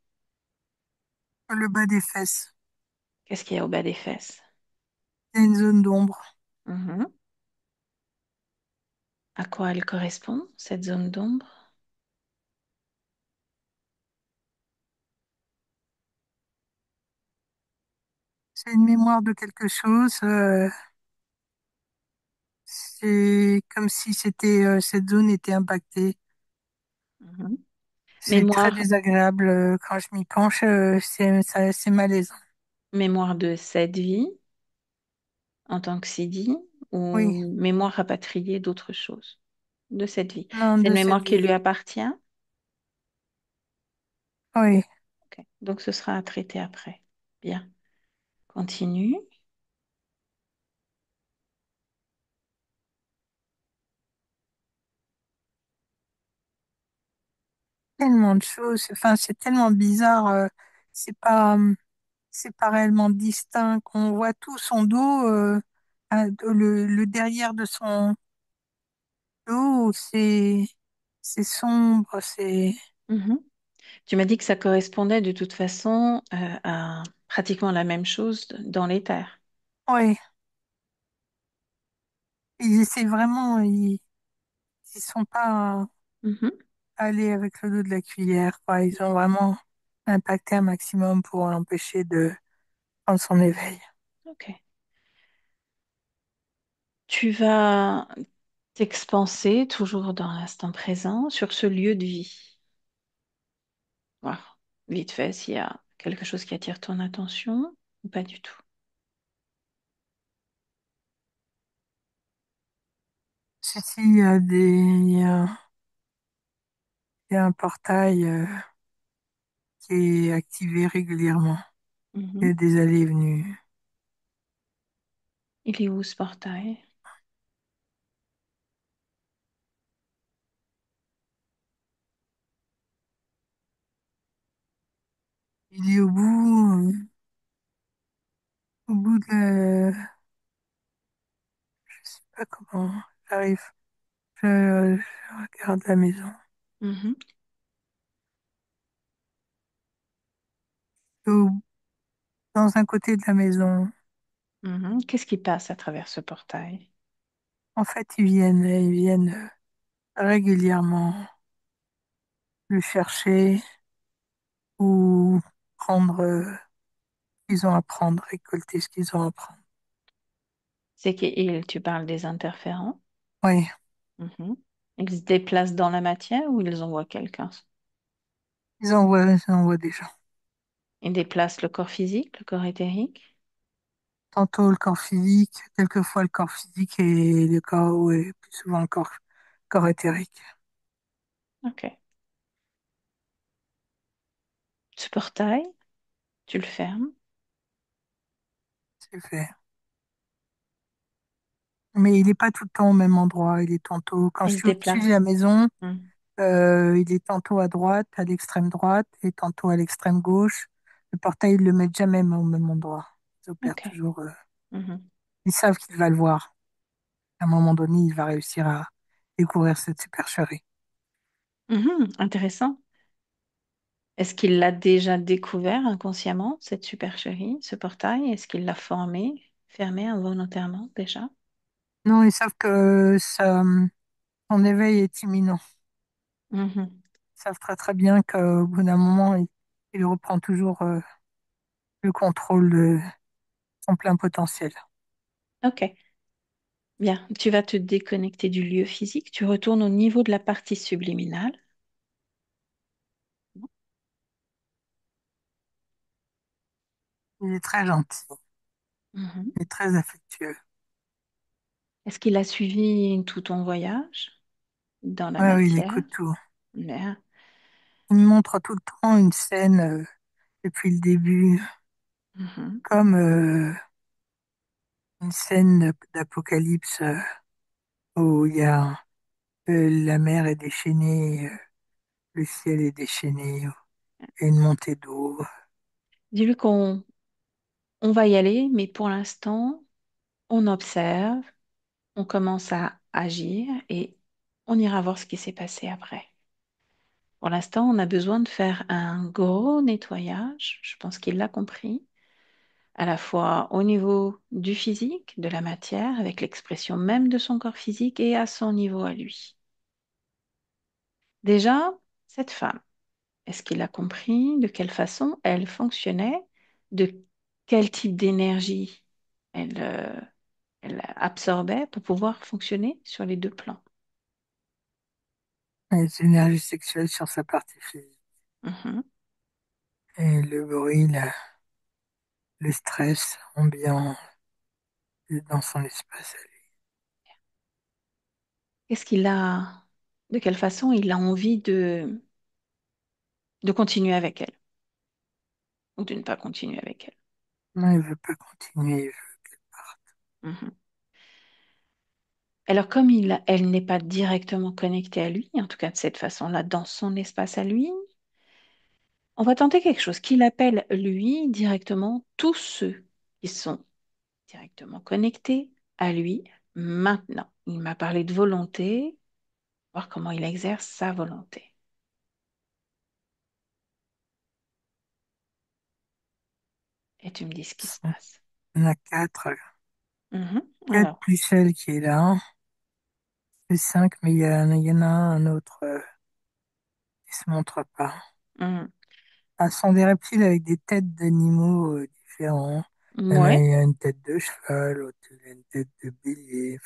Speaker 3: Le bas des fesses.
Speaker 1: Qu'est-ce qu'il y a au bas des fesses?
Speaker 3: Il y a une zone d'ombre.
Speaker 1: Mhm. À quoi elle correspond, cette zone d'ombre?
Speaker 3: C'est une mémoire de quelque chose. C'est comme si cette zone était impactée.
Speaker 1: Mhm.
Speaker 3: C'est très
Speaker 1: Mémoire,
Speaker 3: désagréable quand je m'y penche. C'est malaisant.
Speaker 1: mémoire de cette vie en tant que Sidi
Speaker 3: Oui,
Speaker 1: ou mémoire rapatriée d'autre chose de cette vie.
Speaker 3: non,
Speaker 1: C'est une
Speaker 3: de cette
Speaker 1: mémoire qui
Speaker 3: vie.
Speaker 1: lui appartient.
Speaker 3: Oui,
Speaker 1: Ok. Donc ce sera à traiter après. Bien. Continue.
Speaker 3: tellement de choses. Enfin, c'est tellement bizarre. C'est pas, c'est pas réellement distinct. On voit tout son dos, le derrière de son dos. C'est sombre. C'est,
Speaker 1: Mhm. Tu m'as dit que ça correspondait de toute façon à pratiquement la même chose dans l'éther.
Speaker 3: oui. Ils essaient vraiment. Ils sont pas
Speaker 1: Mhm.
Speaker 3: allés avec le dos de la cuillère, quoi. Ils ont vraiment impacté un maximum pour l'empêcher de prendre son éveil.
Speaker 1: Ok. Tu vas t'expanser toujours dans l'instant présent sur ce lieu de vie. Voir vite fait s'il y a quelque chose qui attire ton attention ou pas du tout.
Speaker 3: Ceci, il y a un portail qui est activé régulièrement. Il y
Speaker 1: Mhm.
Speaker 3: a des allées et venues.
Speaker 1: Il est où ce portail?
Speaker 3: Il est au bout de la... Je sais pas comment j'arrive. Je regarde la maison.
Speaker 1: Mhm,
Speaker 3: Au- Dans un côté de la maison,
Speaker 1: mhm. Qu'est-ce qui passe à travers ce portail?
Speaker 3: en fait, ils viennent régulièrement le chercher ou prendre ce qu'ils ont à prendre, récolter ce qu'ils ont à prendre.
Speaker 1: C'est qu'il, tu parles des interférents.
Speaker 3: Oui,
Speaker 1: Mhm. Ils se déplacent dans la matière ou ils envoient quelqu'un?
Speaker 3: ils envoient des gens.
Speaker 1: Ils déplacent le corps physique, le corps éthérique?
Speaker 3: Tantôt le corps physique, quelquefois le corps physique et le corps, ouais, plus souvent le corps éthérique.
Speaker 1: Ok. Ce portail, tu le fermes.
Speaker 3: C'est fait. Mais il n'est pas tout le temps au même endroit. Il est tantôt, quand je
Speaker 1: Il se
Speaker 3: suis au-dessus de la
Speaker 1: déplace.
Speaker 3: maison,
Speaker 1: Mhm.
Speaker 3: il est tantôt à droite, à l'extrême droite, et tantôt à l'extrême gauche. Le portail, ils le mettent jamais au même endroit. Ils opèrent
Speaker 1: Ok.
Speaker 3: toujours.
Speaker 1: Mhm.
Speaker 3: Ils savent qu'il va le voir. À un moment donné, il va réussir à découvrir cette supercherie.
Speaker 1: Mhm. Intéressant. Est-ce qu'il l'a déjà découvert inconsciemment, cette supercherie, ce portail? Est-ce qu'il l'a formé, fermé involontairement déjà?
Speaker 3: Non, ils savent que son éveil est imminent.
Speaker 1: Mhm.
Speaker 3: Ils savent très très bien qu'au bout d'un moment, il reprend toujours le contrôle de son plein potentiel.
Speaker 1: Ok. Bien. Tu vas te déconnecter du lieu physique. Tu retournes au niveau de la partie subliminale.
Speaker 3: Il est très gentil,
Speaker 1: Mhm.
Speaker 3: il est très affectueux.
Speaker 1: Est-ce qu'il a suivi tout ton voyage dans la
Speaker 3: Ouais, oui, il
Speaker 1: matière?
Speaker 3: écoute tout.
Speaker 1: Bien.
Speaker 3: Il me montre tout le temps une scène depuis le début,
Speaker 1: Mhm.
Speaker 3: comme une scène d'apocalypse où il y a la mer est déchaînée, le ciel est déchaîné, et une montée d'eau.
Speaker 1: Dis-lui qu'on on va y aller, mais pour l'instant, on observe, on commence à agir et on ira voir ce qui s'est passé après. Pour l'instant, on a besoin de faire un gros nettoyage, je pense qu'il l'a compris, à la fois au niveau du physique, de la matière, avec l'expression même de son corps physique et à son niveau à lui. Déjà, cette femme, est-ce qu'il a compris de quelle façon elle fonctionnait, de quel type d'énergie elle absorbait pour pouvoir fonctionner sur les deux plans?
Speaker 3: Les énergies sexuelles sur sa partie physique.
Speaker 1: Mhm.
Speaker 3: Et le bruit, le stress ambiant dans son espace.
Speaker 1: Qu'est-ce qu'il a, de quelle façon il a envie de continuer avec elle ou de ne pas continuer avec elle?
Speaker 3: Non, il veut pas continuer.
Speaker 1: Mhm. Alors, elle n'est pas directement connectée à lui, en tout cas de cette façon-là, dans son espace à lui, on va tenter quelque chose qu'il appelle lui directement tous ceux qui sont directement connectés à lui maintenant. Il m'a parlé de volonté, voir comment il exerce sa volonté. Et tu me dis ce qui se passe.
Speaker 3: Il y en a quatre.
Speaker 1: Mhm.
Speaker 3: Quatre
Speaker 1: Alors,
Speaker 3: plus celle qui est là. C'est cinq, mais il y en a un autre qui se montre pas.
Speaker 1: mhm.
Speaker 3: Ah, ce sont des reptiles avec des têtes d'animaux différents.
Speaker 1: Ouais.
Speaker 3: Il y a une tête de cheval, l'autre il a une tête de bélier.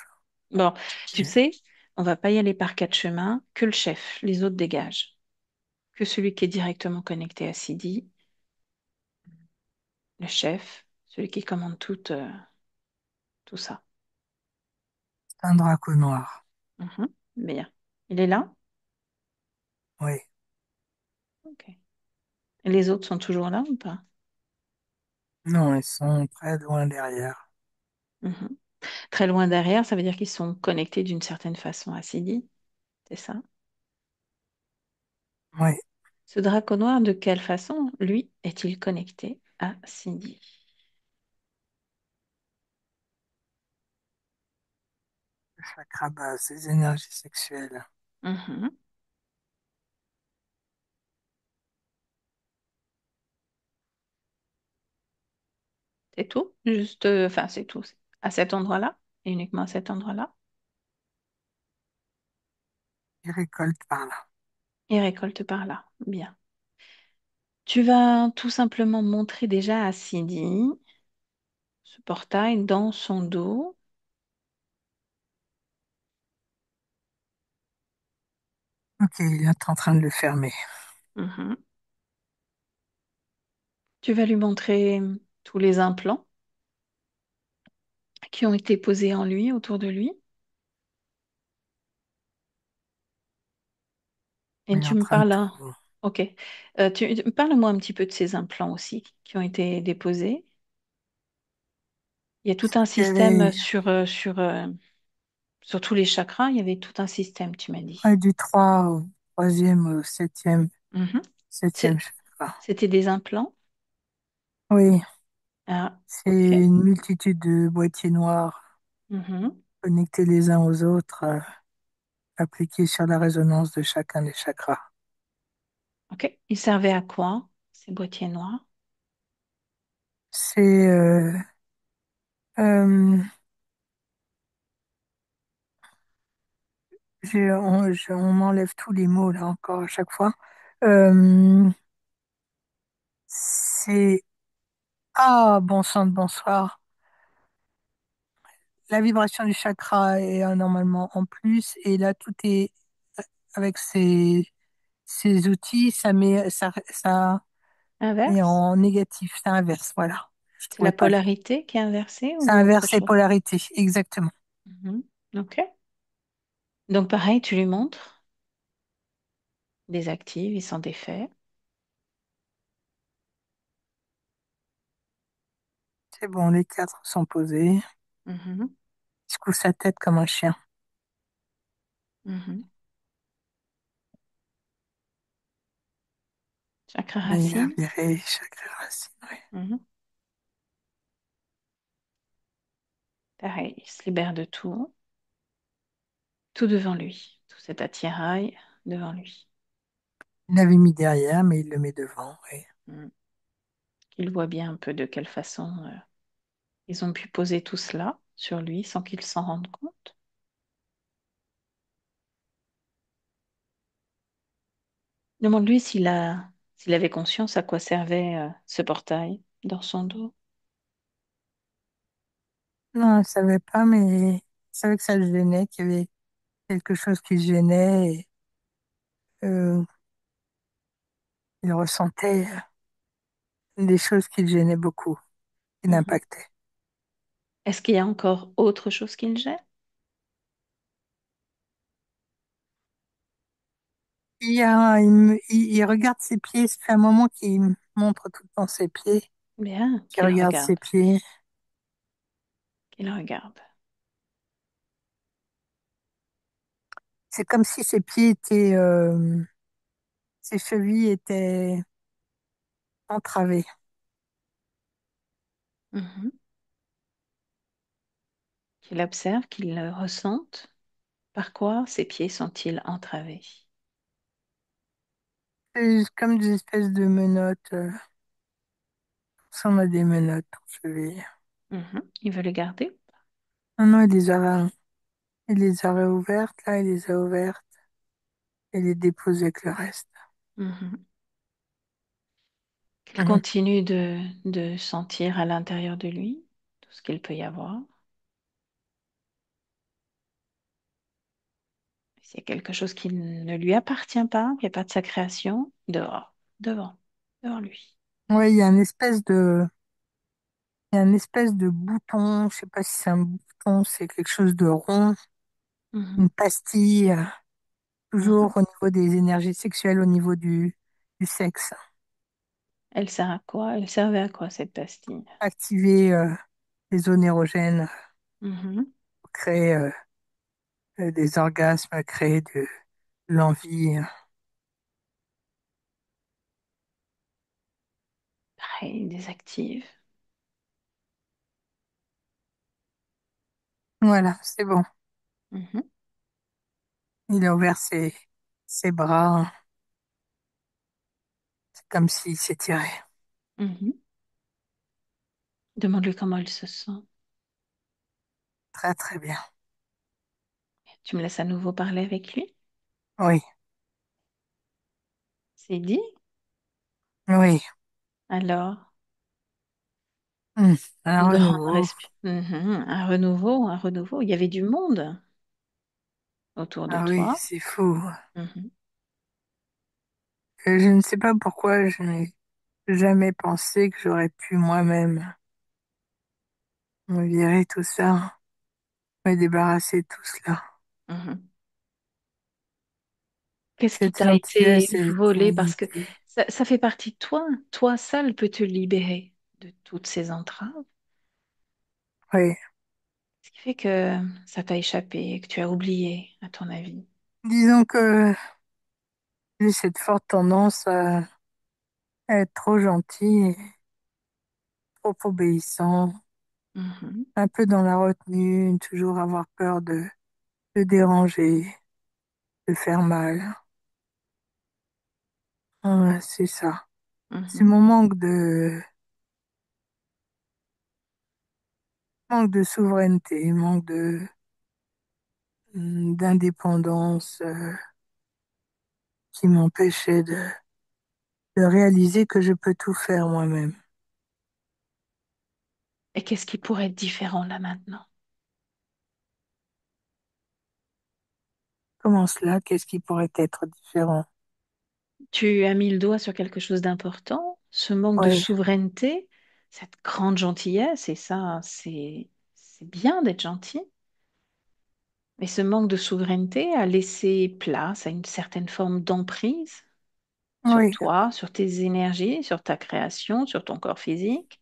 Speaker 1: Bon, tu
Speaker 3: Enfin,
Speaker 1: sais, on va pas y aller par quatre chemins, que le chef, les autres dégagent. Que celui qui est directement connecté à Sidi, le chef, celui qui commande tout ça.
Speaker 3: c'est un draco noir.
Speaker 1: Mhm. Bien. Il est là?
Speaker 3: Oui.
Speaker 1: Ok. Et les autres sont toujours là ou pas?
Speaker 3: Non, ils sont très loin derrière.
Speaker 1: Mhm. Très loin derrière, ça veut dire qu'ils sont connectés d'une certaine façon à Sidi, c'est ça?
Speaker 3: Ouais,
Speaker 1: Ce dragon noir, de quelle façon, lui, est-il connecté à Sidi?
Speaker 3: le chakra base, les énergies sexuelles.
Speaker 1: Mhm. C'est tout? Juste, enfin, c'est tout. À cet endroit-là? Et uniquement à cet endroit-là?
Speaker 3: Ils récoltent par là.
Speaker 1: Et récolte par là. Bien. Tu vas tout simplement montrer déjà à Sidi ce portail dans son dos.
Speaker 3: Ok, il est en train de le fermer.
Speaker 1: Mhm. Tu vas lui montrer tous les implants qui ont été posés en lui, autour de lui. Et
Speaker 3: Il est
Speaker 1: tu
Speaker 3: en
Speaker 1: me
Speaker 3: train de
Speaker 1: parles,
Speaker 3: tout.
Speaker 1: ok. Parle-moi un petit peu de ces implants aussi qui ont été déposés. Il y a tout un
Speaker 3: Il y
Speaker 1: système
Speaker 3: avait
Speaker 1: sur tous les chakras. Il y avait tout un système, tu m'as dit.
Speaker 3: ouais, du 3 au troisième au
Speaker 1: Mhm.
Speaker 3: septième
Speaker 1: C'est-
Speaker 3: chakra.
Speaker 1: C'était des implants.
Speaker 3: Oui,
Speaker 1: Ah,
Speaker 3: c'est
Speaker 1: ok.
Speaker 3: une multitude de boîtiers noirs
Speaker 1: Mhm.
Speaker 3: connectés les uns aux autres, appliqués sur la résonance de chacun des chakras.
Speaker 1: Ok. Ils servaient à quoi, ces boîtiers noirs?
Speaker 3: C'est euh, on enlève tous les mots là encore à chaque fois. Euh, c'est ah bon sang de bonsoir. La vibration du chakra est normalement en plus et là tout est avec ces outils, ça met
Speaker 1: Inverse?
Speaker 3: en négatif, ça inverse, voilà. Je
Speaker 1: C'est la
Speaker 3: trouvais pas le mot.
Speaker 1: polarité qui est inversée
Speaker 3: Ça
Speaker 1: ou autre
Speaker 3: inverse les
Speaker 1: chose?
Speaker 3: polarités, exactement.
Speaker 1: Mhm. Ok. Donc pareil, tu lui montres, désactive, ils sont défaits.
Speaker 3: C'est bon, les quatre sont posés.
Speaker 1: Mhm.
Speaker 3: Il secoue sa tête comme un chien.
Speaker 1: Mhm. Chakra
Speaker 3: Mais il a
Speaker 1: racine.
Speaker 3: viré chaque racine. Ouais.
Speaker 1: Mhm. Pareil, il se libère de tout, tout devant lui, tout cet attirail devant lui.
Speaker 3: Il l'avait mis derrière, mais il le met devant. Ouais.
Speaker 1: Mhm. Il voit bien un peu de quelle façon ils ont pu poser tout cela sur lui sans qu'il s'en rende compte. Demande-lui s'il avait conscience à quoi servait ce portail dans son dos.
Speaker 3: Non, il ne savait pas, mais il savait que ça le gênait, qu'il y avait quelque chose qui le gênait. Et, euh, il ressentait des choses qui le gênaient beaucoup, qui
Speaker 1: Mhm.
Speaker 3: l'impactaient.
Speaker 1: Est-ce qu'il y a encore autre chose qui le gêne?
Speaker 3: Il regarde ses pieds, ça fait un moment qu'il me montre tout le temps ses pieds,
Speaker 1: Bien,
Speaker 3: qu'il
Speaker 1: qu'il
Speaker 3: regarde
Speaker 1: regarde,
Speaker 3: ses pieds.
Speaker 1: qu'il regarde.
Speaker 3: C'est comme si ses pieds étaient, ses chevilles étaient entravées.
Speaker 1: Mhm. Qu'il observe, qu'il le ressente. Par quoi ses pieds sont-ils entravés?
Speaker 3: C'est comme des espèces de menottes. Ça, on a des menottes en cheville.
Speaker 1: Mhm. Il veut le garder.
Speaker 3: Non, non, il les a réouvertes, là, il les a ouvertes et les dépose avec le reste.
Speaker 1: Mhm. Qu'il
Speaker 3: Mhm.
Speaker 1: continue de sentir à l'intérieur de lui tout ce qu'il peut y avoir. S'il y a quelque chose qui ne lui appartient pas, il n'y a pas de sa création, dehors, devant, devant lui.
Speaker 3: Ouais, il y a un espèce de bouton, je sais pas si c'est un bouton, c'est quelque chose de rond,
Speaker 1: Mhm.
Speaker 3: une pastille,
Speaker 1: Mhm.
Speaker 3: toujours au niveau des énergies sexuelles, au niveau du sexe.
Speaker 1: Elle sert à quoi? Elle servait à quoi cette pastille?
Speaker 3: Activer les zones érogènes.
Speaker 1: Mhm.
Speaker 3: créer des orgasmes, créer de l'envie.
Speaker 1: Pareil, désactive.
Speaker 3: Voilà, c'est bon.
Speaker 1: Mhm.
Speaker 3: Il a ouvert ses bras, c'est comme s'il s'étirait.
Speaker 1: Mhm. Demande-lui comment il se sent.
Speaker 3: Très, très bien.
Speaker 1: Tu me laisses à nouveau parler avec lui.
Speaker 3: Oui,
Speaker 1: C'est dit?
Speaker 3: oui.
Speaker 1: Alors,
Speaker 3: Hmm. Un
Speaker 1: une grande
Speaker 3: renouveau.
Speaker 1: respiration. Un renouveau, un renouveau. Il y avait du monde autour de
Speaker 3: Ah oui,
Speaker 1: toi.
Speaker 3: c'est fou.
Speaker 1: Mhm.
Speaker 3: Je ne sais pas pourquoi je n'ai jamais pensé que j'aurais pu moi-même me virer tout ça, me débarrasser de tout cela.
Speaker 1: Mhm. Qu'est-ce qui
Speaker 3: Cette
Speaker 1: t'a été
Speaker 3: gentillesse et cette
Speaker 1: volé? Parce que
Speaker 3: timidité.
Speaker 1: ça fait partie de toi. Toi seul peux te libérer de toutes ces entraves.
Speaker 3: Oui.
Speaker 1: Ce qui fait que ça t'a échappé, que tu as oublié, à ton avis.
Speaker 3: Disons que j'ai cette forte tendance à être trop gentil et trop obéissant,
Speaker 1: Mhm.
Speaker 3: un peu dans la retenue, toujours avoir peur de déranger, de faire mal. Ouais, c'est ça. C'est
Speaker 1: Mhm.
Speaker 3: mon manque de souveraineté, manque d'indépendance, qui m'empêchait de réaliser que je peux tout faire moi-même.
Speaker 1: Et qu'est-ce qui pourrait être différent là maintenant?
Speaker 3: Comment cela? Qu'est-ce qui pourrait être différent?
Speaker 1: Tu as mis le doigt sur quelque chose d'important, ce manque de
Speaker 3: Oui,
Speaker 1: souveraineté, cette grande gentillesse, et ça, c'est bien d'être gentil, mais ce manque de souveraineté a laissé place à une certaine forme d'emprise sur
Speaker 3: oui.
Speaker 1: toi, sur tes énergies, sur ta création, sur ton corps physique.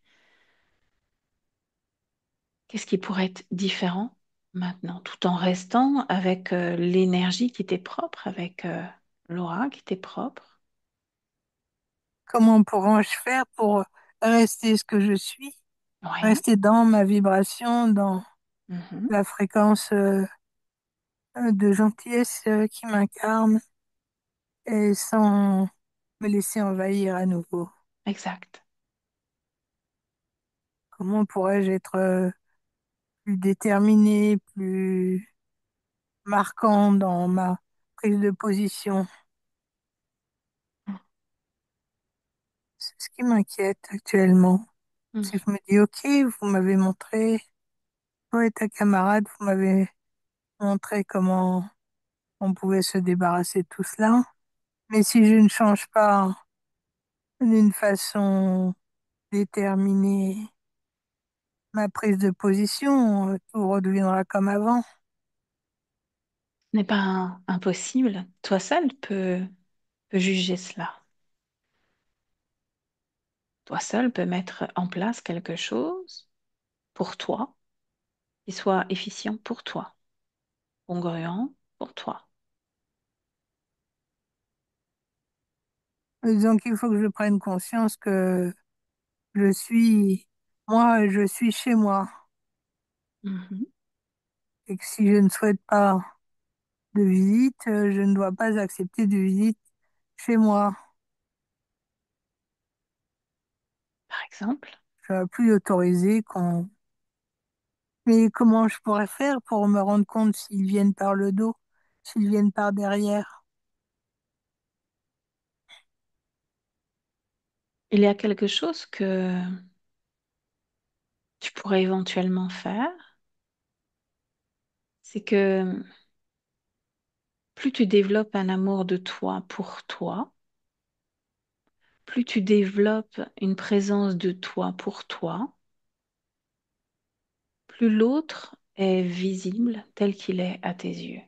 Speaker 1: Qu'est-ce qui pourrait être différent maintenant, tout en restant avec l'énergie qui t'est propre, avec l'aura qui t'est propre?
Speaker 3: Comment pourrais-je faire pour rester ce que je suis,
Speaker 1: Oui.
Speaker 3: rester dans ma vibration, dans
Speaker 1: Mhm.
Speaker 3: la fréquence de gentillesse qui m'incarne et sans me laisser envahir à nouveau?
Speaker 1: Exact.
Speaker 3: Comment pourrais-je être plus déterminé, plus marquant dans ma prise de position? C'est ce qui m'inquiète actuellement.
Speaker 1: Mhm.
Speaker 3: Si je me dis, OK, vous m'avez montré, toi et ta camarade, vous m'avez montré comment on pouvait se débarrasser de tout cela. Mais si je ne change pas d'une façon déterminée ma prise de position, tout redeviendra comme avant.
Speaker 1: Ce n'est pas impossible. Toi seul peux juger cela. Toi seul peux mettre en place quelque chose pour toi qui soit efficient pour toi, congruent pour toi.
Speaker 3: Donc il faut que je prenne conscience que je suis moi, je suis chez moi.
Speaker 1: Mhm.
Speaker 3: Et que si je ne souhaite pas de visite, je ne dois pas accepter de visite chez moi.
Speaker 1: Par exemple,
Speaker 3: Je ne dois plus autoriser qu'on... Mais comment je pourrais faire pour me rendre compte s'ils viennent par le dos, s'ils viennent par derrière?
Speaker 1: il y a quelque chose que tu pourrais éventuellement faire, c'est que plus tu développes un amour de toi pour toi, plus tu développes une présence de toi pour toi, plus l'autre est visible tel qu'il est à tes yeux.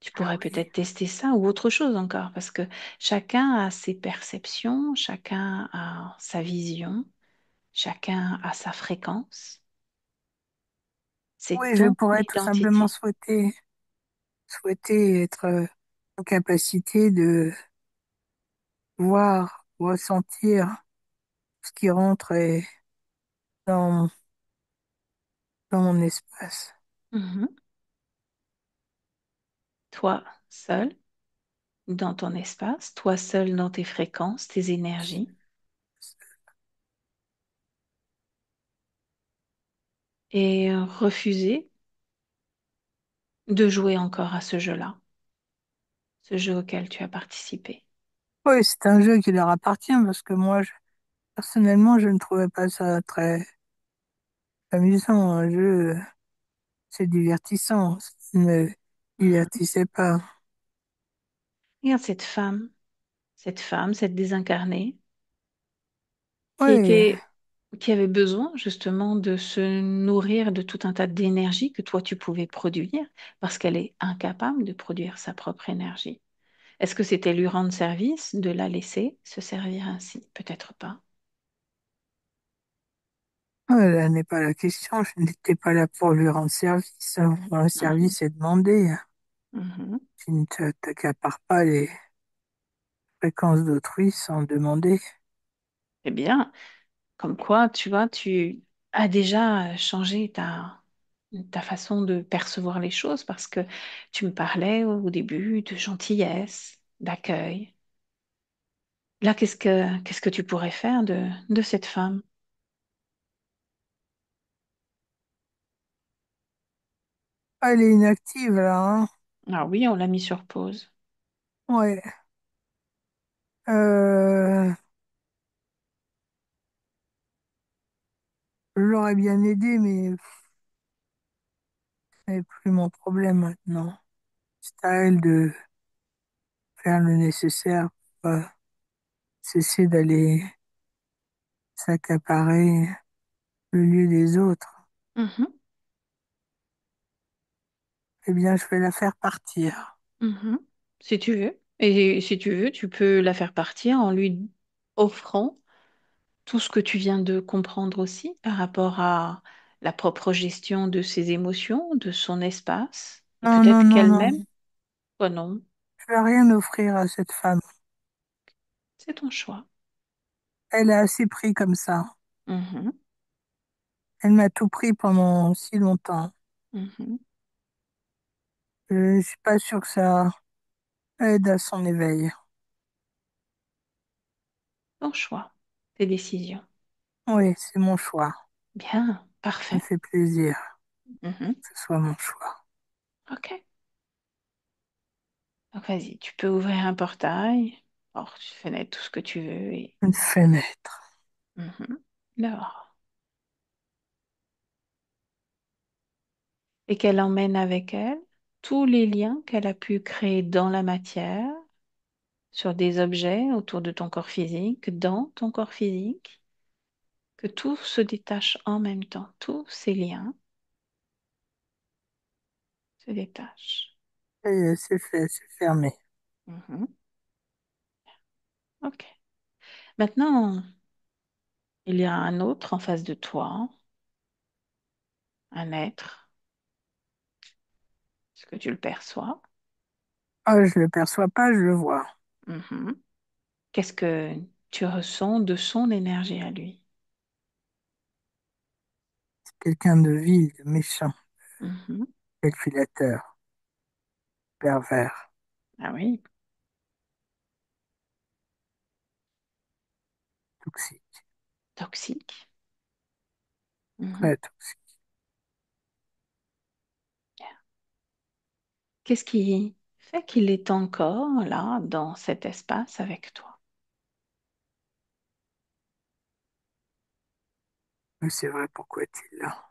Speaker 1: Tu
Speaker 3: Ah
Speaker 1: pourrais
Speaker 3: oui.
Speaker 1: peut-être tester ça ou autre chose encore, parce que chacun a ses perceptions, chacun a sa vision, chacun a sa fréquence. C'est
Speaker 3: Oui, je
Speaker 1: ton
Speaker 3: pourrais tout simplement
Speaker 1: identité.
Speaker 3: souhaiter être en capacité de voir, ressentir ce qui rentre dans, dans mon espace.
Speaker 1: Mhm. Toi seul dans ton espace, toi seul dans tes fréquences, tes énergies, et refuser de jouer encore à ce jeu-là, ce jeu auquel tu as participé.
Speaker 3: Oui, c'est un jeu qui leur appartient parce que moi, personnellement, je ne trouvais pas ça très amusant. Un jeu, c'est divertissant. Ça ne me
Speaker 1: Mhm.
Speaker 3: divertissait pas.
Speaker 1: Regarde cette femme, cette désincarnée, qui
Speaker 3: Oui,
Speaker 1: était, qui avait besoin justement de se nourrir de tout un tas d'énergie que toi tu pouvais produire, parce qu'elle est incapable de produire sa propre énergie. Est-ce que c'était lui rendre service de la laisser se servir ainsi? Peut-être pas.
Speaker 3: là n'est pas la question. Je n'étais pas là pour lui rendre service. Rendre
Speaker 1: Mhm.
Speaker 3: service est demandé.
Speaker 1: Mhm.
Speaker 3: Tu ne t'accapares pas les fréquences d'autrui sans demander.
Speaker 1: Eh bien, comme quoi, tu vois, tu as déjà changé ta façon de percevoir les choses parce que tu me parlais au début de gentillesse, d'accueil. Là, qu'est-ce que tu pourrais faire de cette femme?
Speaker 3: Elle est inactive là, hein.
Speaker 1: Ah oui, on l'a mis sur pause.
Speaker 3: Ouais. Euh, je l'aurais bien aidé, mais ce n'est plus mon problème maintenant. C'est à elle de faire le nécessaire pour cesser d'aller s'accaparer le lieu des autres.
Speaker 1: Mhm,
Speaker 3: Eh bien, je vais la faire partir.
Speaker 1: mhm. Si tu veux. Et si tu veux, tu peux la faire partir en lui offrant tout ce que tu viens de comprendre aussi par rapport à la propre gestion de ses émotions, de son espace, et
Speaker 3: Non, non,
Speaker 1: peut-être
Speaker 3: non, non.
Speaker 1: qu'elle-même, oh non,
Speaker 3: Je vais rien offrir à cette femme.
Speaker 1: c'est ton choix.
Speaker 3: Elle a assez pris comme ça.
Speaker 1: Mhm,
Speaker 3: Elle m'a tout pris pendant si longtemps.
Speaker 1: mhm.
Speaker 3: Je ne suis pas sûre que ça aide à son éveil.
Speaker 1: Ton choix, tes décisions.
Speaker 3: Oui, c'est mon choix.
Speaker 1: Bien,
Speaker 3: Ça me
Speaker 1: parfait.
Speaker 3: fait plaisir
Speaker 1: Mhm.
Speaker 3: que ce soit mon choix.
Speaker 1: Ok. Donc vas-y, tu peux ouvrir un portail, porte, fenêtre, tout ce que tu veux, et
Speaker 3: Une fenêtre.
Speaker 1: mhm, dehors. Et qu'elle emmène avec elle tous les liens qu'elle a pu créer dans la matière, sur des objets autour de ton corps physique, dans ton corps physique, que tout se détache en même temps, tous ces liens se détachent.
Speaker 3: Et c'est fait, c'est fermé.
Speaker 1: Mhm. Ok. Maintenant, il y a un autre en face de toi, un être. Est-ce que tu le perçois?
Speaker 3: Ah, je le perçois pas, je le vois.
Speaker 1: Mhm. Qu'est-ce que tu ressens de son énergie à lui?
Speaker 3: Quelqu'un de vil, de méchant,
Speaker 1: Mhm.
Speaker 3: calculateur, pervers,
Speaker 1: Ah oui,
Speaker 3: toxique,
Speaker 1: toxique. Mhm.
Speaker 3: très toxique.
Speaker 1: Qu'est-ce qui fait qu'il est encore là, dans cet espace avec toi?
Speaker 3: Mais c'est vrai, pourquoi est-il là?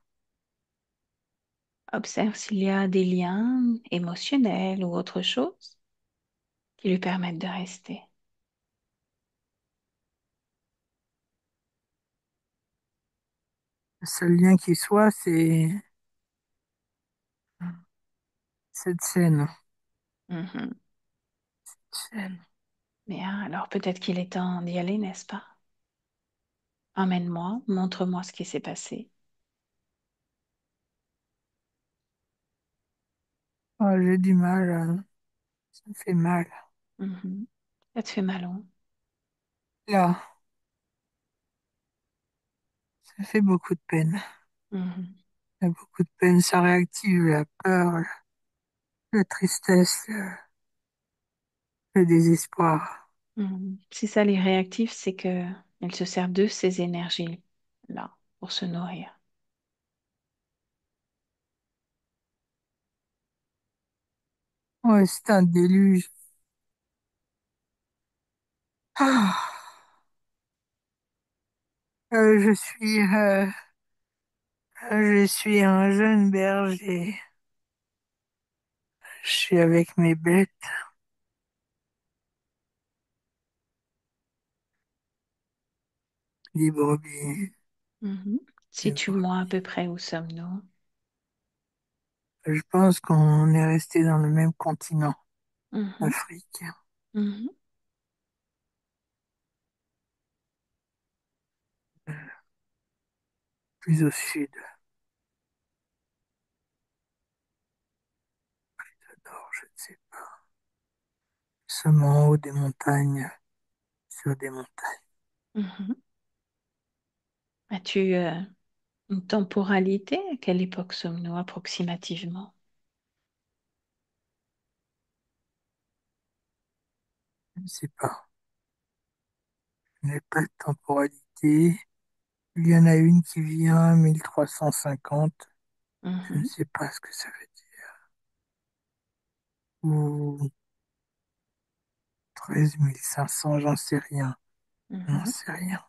Speaker 1: Observe s'il y a des liens émotionnels ou autre chose qui lui permettent de rester.
Speaker 3: Le seul lien qui soit, c'est cette scène.
Speaker 1: Mhm.
Speaker 3: Scène.
Speaker 1: Bien, alors peut-être qu'il est temps d'y aller, n'est-ce pas? Emmène-moi, montre-moi ce qui s'est passé.
Speaker 3: j'ai du mal, ça me fait mal.
Speaker 1: Mhm. Ça te fait mal, hein?
Speaker 3: Là, ça fait beaucoup de peine.
Speaker 1: Mhm.
Speaker 3: Ça fait beaucoup de peine, ça réactive la peur, la tristesse, le désespoir.
Speaker 1: Mhm. Si ça les réactive, c'est que elles se servent de ces énergies-là pour se nourrir.
Speaker 3: Ouais, c'est un déluge. Ah, je suis un jeune berger. Je suis avec mes bêtes, des brebis,
Speaker 1: Mhm.
Speaker 3: des
Speaker 1: Situe-moi à
Speaker 3: brebis.
Speaker 1: peu près où sommes-nous?
Speaker 3: Je pense qu'on est resté dans le même continent,
Speaker 1: Mhm.
Speaker 3: Afrique,
Speaker 1: Mhm.
Speaker 3: plus au sud, nord, je ne sais pas. Nous sommes en haut des montagnes, sur des montagnes.
Speaker 1: Mhm. As-tu une temporalité? À quelle époque sommes-nous approximativement?
Speaker 3: Je ne sais pas. Il n'y a pas de temporalité. Il y en a une qui vient 1350. Je ne
Speaker 1: Mhm.
Speaker 3: sais pas ce que ça veut dire. Ou 13 500, j'en sais rien. J'en
Speaker 1: Mhm.
Speaker 3: sais rien.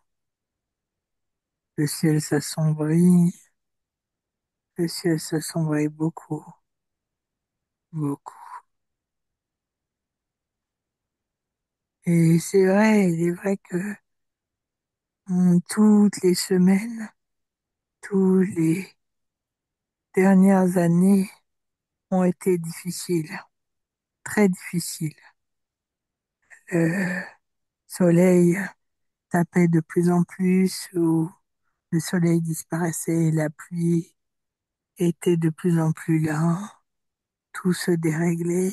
Speaker 3: Le ciel s'assombrit. Le ciel s'assombrit beaucoup. Beaucoup. Et c'est vrai, il est vrai que toutes les semaines, toutes les dernières années ont été difficiles, très difficiles. Le soleil tapait de plus en plus, ou le soleil disparaissait et la pluie était de plus en plus là. Tout se déréglait.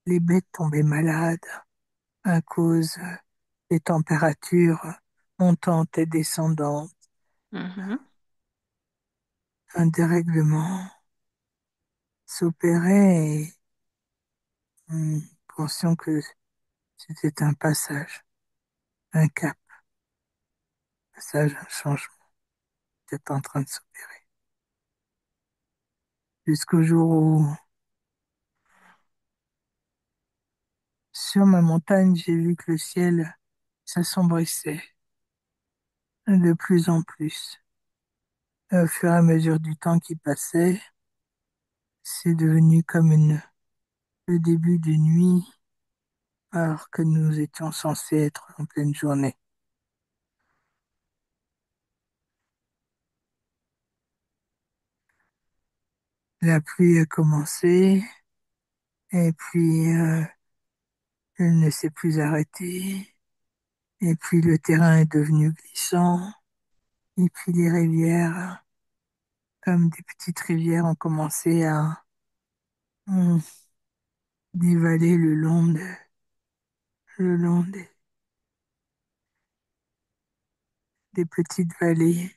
Speaker 3: Les bêtes tombaient malades à cause des températures montantes et descendantes.
Speaker 1: Mhm.
Speaker 3: Un dérèglement s'opérait et nous pensions que c'était un passage, un cap, un passage, un changement qui était en train de s'opérer. Jusqu'au jour où, sur ma montagne, j'ai vu que le ciel s'assombrissait de plus en plus. Au fur et à mesure du temps qui passait, c'est devenu comme le début de nuit, alors que nous étions censés être en pleine journée. La pluie a commencé, et puis elle ne s'est plus arrêtée, et puis le terrain est devenu glissant, et puis les rivières, comme des petites rivières, ont commencé à hum, dévaler le long des petites vallées,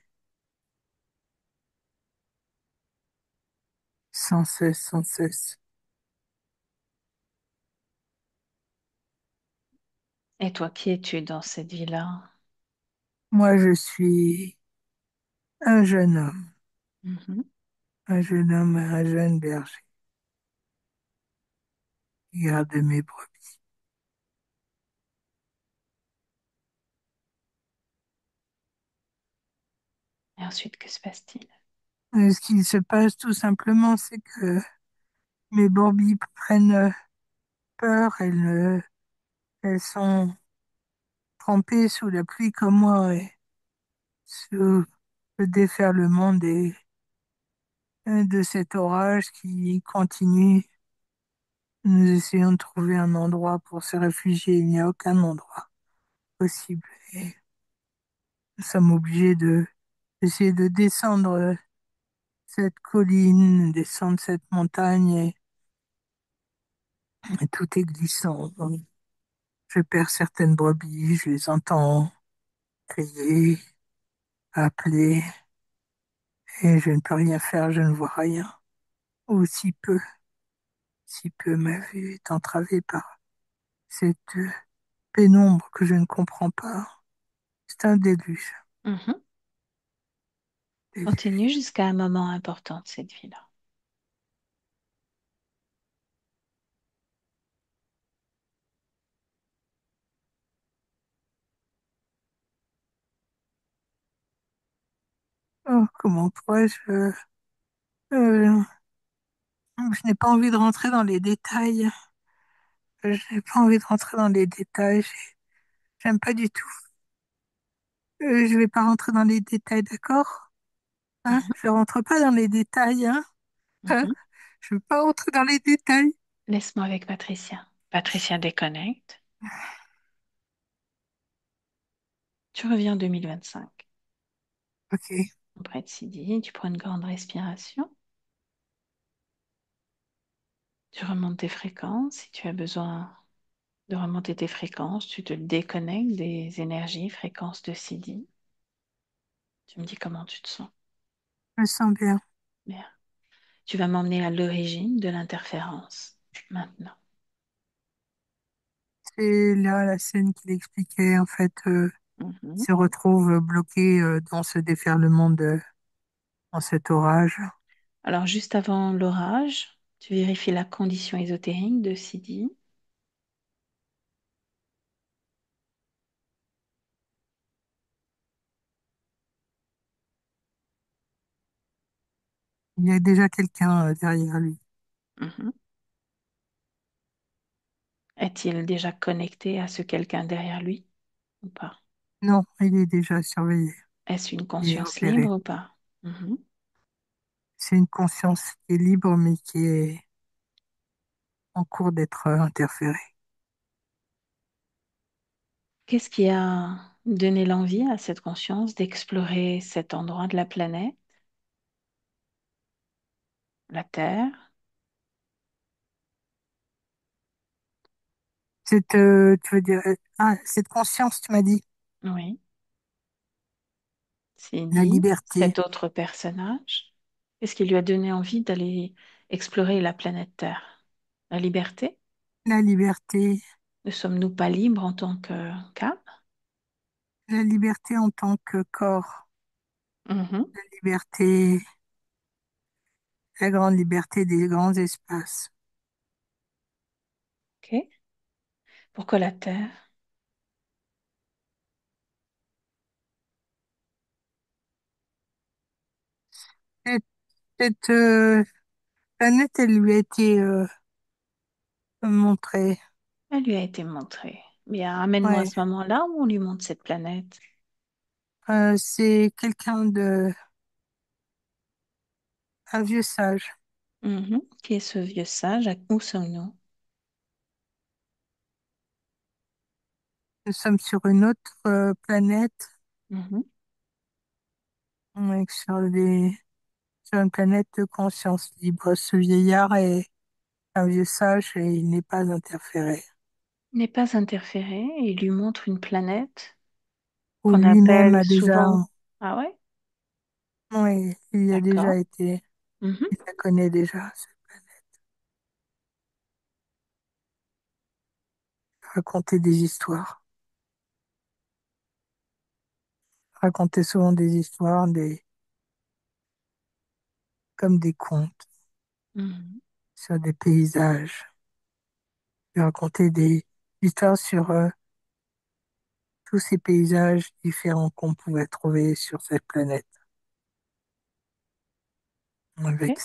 Speaker 3: sans cesse, sans cesse.
Speaker 1: Et toi, qui es-tu dans cette vie-là?
Speaker 3: Moi, je suis un jeune homme,
Speaker 1: Mhm.
Speaker 3: un jeune berger qui garde mes brebis.
Speaker 1: Et ensuite, que se passe-t-il?
Speaker 3: Et ce qui se passe tout simplement, c'est que mes brebis prennent peur, elles sont trempées sous la pluie comme moi, et sous le déferlement de cet orage qui continue. Nous essayons de trouver un endroit pour se réfugier. Il n'y a aucun endroit possible. Et nous sommes obligés d'essayer de descendre cette colline, descendre cette montagne Et tout est glissant. Donc, je perds certaines brebis, je les entends crier, appeler, et je ne peux rien faire, je ne vois rien. Ou si peu ma vue est entravée par cette pénombre que je ne comprends pas. C'est un déluge,
Speaker 1: Mhm.
Speaker 3: déluge.
Speaker 1: Continue jusqu'à un moment important de cette vie-là.
Speaker 3: Oh, comment pourrais-je... euh, je n'ai pas envie de rentrer dans les détails. Je n'ai pas envie de rentrer dans les détails. J'aime pas du tout. Je vais pas rentrer dans les détails, d'accord? Hein?
Speaker 1: Mhm.
Speaker 3: Je rentre pas dans les détails, hein? Hein?
Speaker 1: Mhm.
Speaker 3: Je veux pas rentrer dans les détails.
Speaker 1: Laisse-moi avec Patricia. Patricia déconnecte. Tu reviens en 2025.
Speaker 3: Ok.
Speaker 1: Auprès de Sidi, tu prends une grande respiration. Tu remontes tes fréquences. Si tu as besoin de remonter tes fréquences, tu te déconnectes des énergies, fréquences de Sidi. Tu me dis comment tu te sens.
Speaker 3: Je me sens bien.
Speaker 1: Bien. Tu vas m'emmener à l'origine de l'interférence. Maintenant.
Speaker 3: C'est là la scène qu'il expliquait. En fait, il
Speaker 1: Mhm.
Speaker 3: se retrouve bloqué dans ce déferlement dans cet orage.
Speaker 1: Alors, juste avant l'orage, tu vérifies la condition ésotérique de Sidi.
Speaker 3: Il y a déjà quelqu'un derrière lui.
Speaker 1: Mhm. Est-il déjà connecté à ce quelqu'un derrière lui ou pas?
Speaker 3: Non, il est déjà surveillé.
Speaker 1: Est-ce une
Speaker 3: Il est
Speaker 1: conscience
Speaker 3: repéré.
Speaker 1: libre ou pas? Mhm.
Speaker 3: C'est une conscience qui est libre, mais qui est en cours d'être interférée.
Speaker 1: Qu'est-ce qui a donné l'envie à cette conscience d'explorer cet endroit de la planète, la Terre?
Speaker 3: Tu veux dire, cette conscience, tu m'as dit,
Speaker 1: Oui.
Speaker 3: la
Speaker 1: Sidi,
Speaker 3: liberté.
Speaker 1: cet autre personnage, qu'est-ce qui lui a donné envie d'aller explorer la planète Terre? La liberté?
Speaker 3: La liberté,
Speaker 1: Ne sommes-nous pas libres en tant que qu'âme?
Speaker 3: la liberté en tant que corps,
Speaker 1: Mhm.
Speaker 3: la liberté, la grande liberté des grands espaces.
Speaker 1: Ok. Pourquoi la Terre?
Speaker 3: Cette, cette planète, elle lui a été montrée.
Speaker 1: Elle lui a été montrée. Bien, amène-moi à
Speaker 3: Ouais,
Speaker 1: ce moment-là où on lui montre cette planète.
Speaker 3: c'est quelqu'un un vieux sage.
Speaker 1: Mhm. Qui est ce vieux sage? Où sommes-nous?
Speaker 3: Nous sommes sur une autre planète,
Speaker 1: Mhm.
Speaker 3: ouais, sur une planète de conscience libre. Ce vieillard est un vieux sage et il n'est pas interféré.
Speaker 1: N'est pas interféré et il lui montre une planète
Speaker 3: Où
Speaker 1: qu'on
Speaker 3: lui-même
Speaker 1: appelle
Speaker 3: a déjà,
Speaker 1: souvent. Ah ouais?
Speaker 3: oui, il y a déjà
Speaker 1: D'accord.
Speaker 3: été,
Speaker 1: Mhm.
Speaker 3: il la connaît déjà. Raconter des histoires. Raconter souvent des histoires, comme des contes
Speaker 1: Mhm.
Speaker 3: sur des paysages. Et raconter des histoires sur tous ces paysages différents qu'on pouvait trouver sur cette planète, avec
Speaker 1: Ok.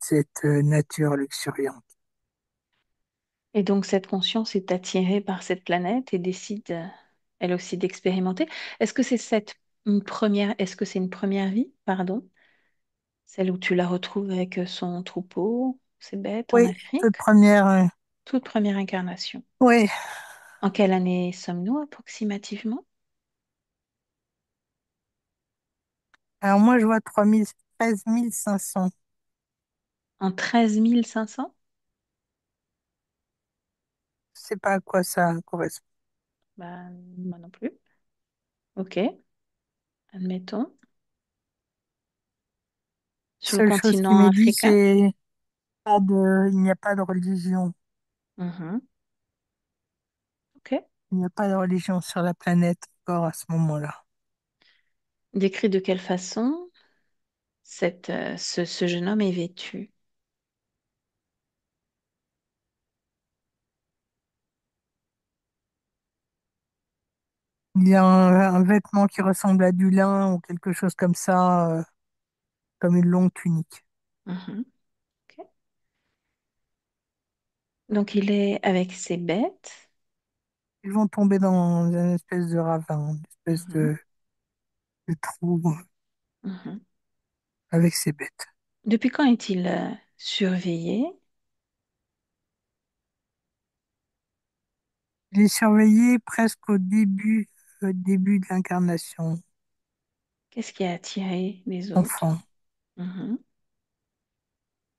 Speaker 3: cette nature luxuriante.
Speaker 1: Et donc cette conscience est attirée par cette planète et décide, elle aussi, d'expérimenter. Est-ce que c'est est-ce que c'est une première vie, pardon, celle où tu la retrouves avec son troupeau, ses bêtes en
Speaker 3: Oui,
Speaker 1: Afrique?
Speaker 3: toute première.
Speaker 1: Toute première incarnation.
Speaker 3: Oui,
Speaker 1: En quelle année sommes-nous approximativement?
Speaker 3: alors moi je vois 13 500.
Speaker 1: En 13 500.
Speaker 3: sais pas à quoi ça correspond.
Speaker 1: Ben, moi non plus. Ok, admettons. Sur le
Speaker 3: Seule chose qui
Speaker 1: continent
Speaker 3: m'est dit,
Speaker 1: africain.
Speaker 3: c'est il n'y a pas de religion.
Speaker 1: Mhm. Ok.
Speaker 3: Il n'y a pas de religion sur la planète encore à ce moment-là.
Speaker 1: Décrit de quelle façon ce jeune homme est vêtu.
Speaker 3: Il y a un vêtement qui ressemble à du lin ou quelque chose comme ça, comme une longue tunique.
Speaker 1: Mhm. Ok. Donc il est avec ses bêtes.
Speaker 3: Ils vont tomber dans une espèce de ravin, une espèce
Speaker 1: Mhm.
Speaker 3: de trou
Speaker 1: Mhm.
Speaker 3: avec ses bêtes.
Speaker 1: Depuis quand est-il surveillé?
Speaker 3: Il est surveillé presque au début de l'incarnation,
Speaker 1: Qu'est-ce qui a attiré les autres?
Speaker 3: enfant.
Speaker 1: Mhm.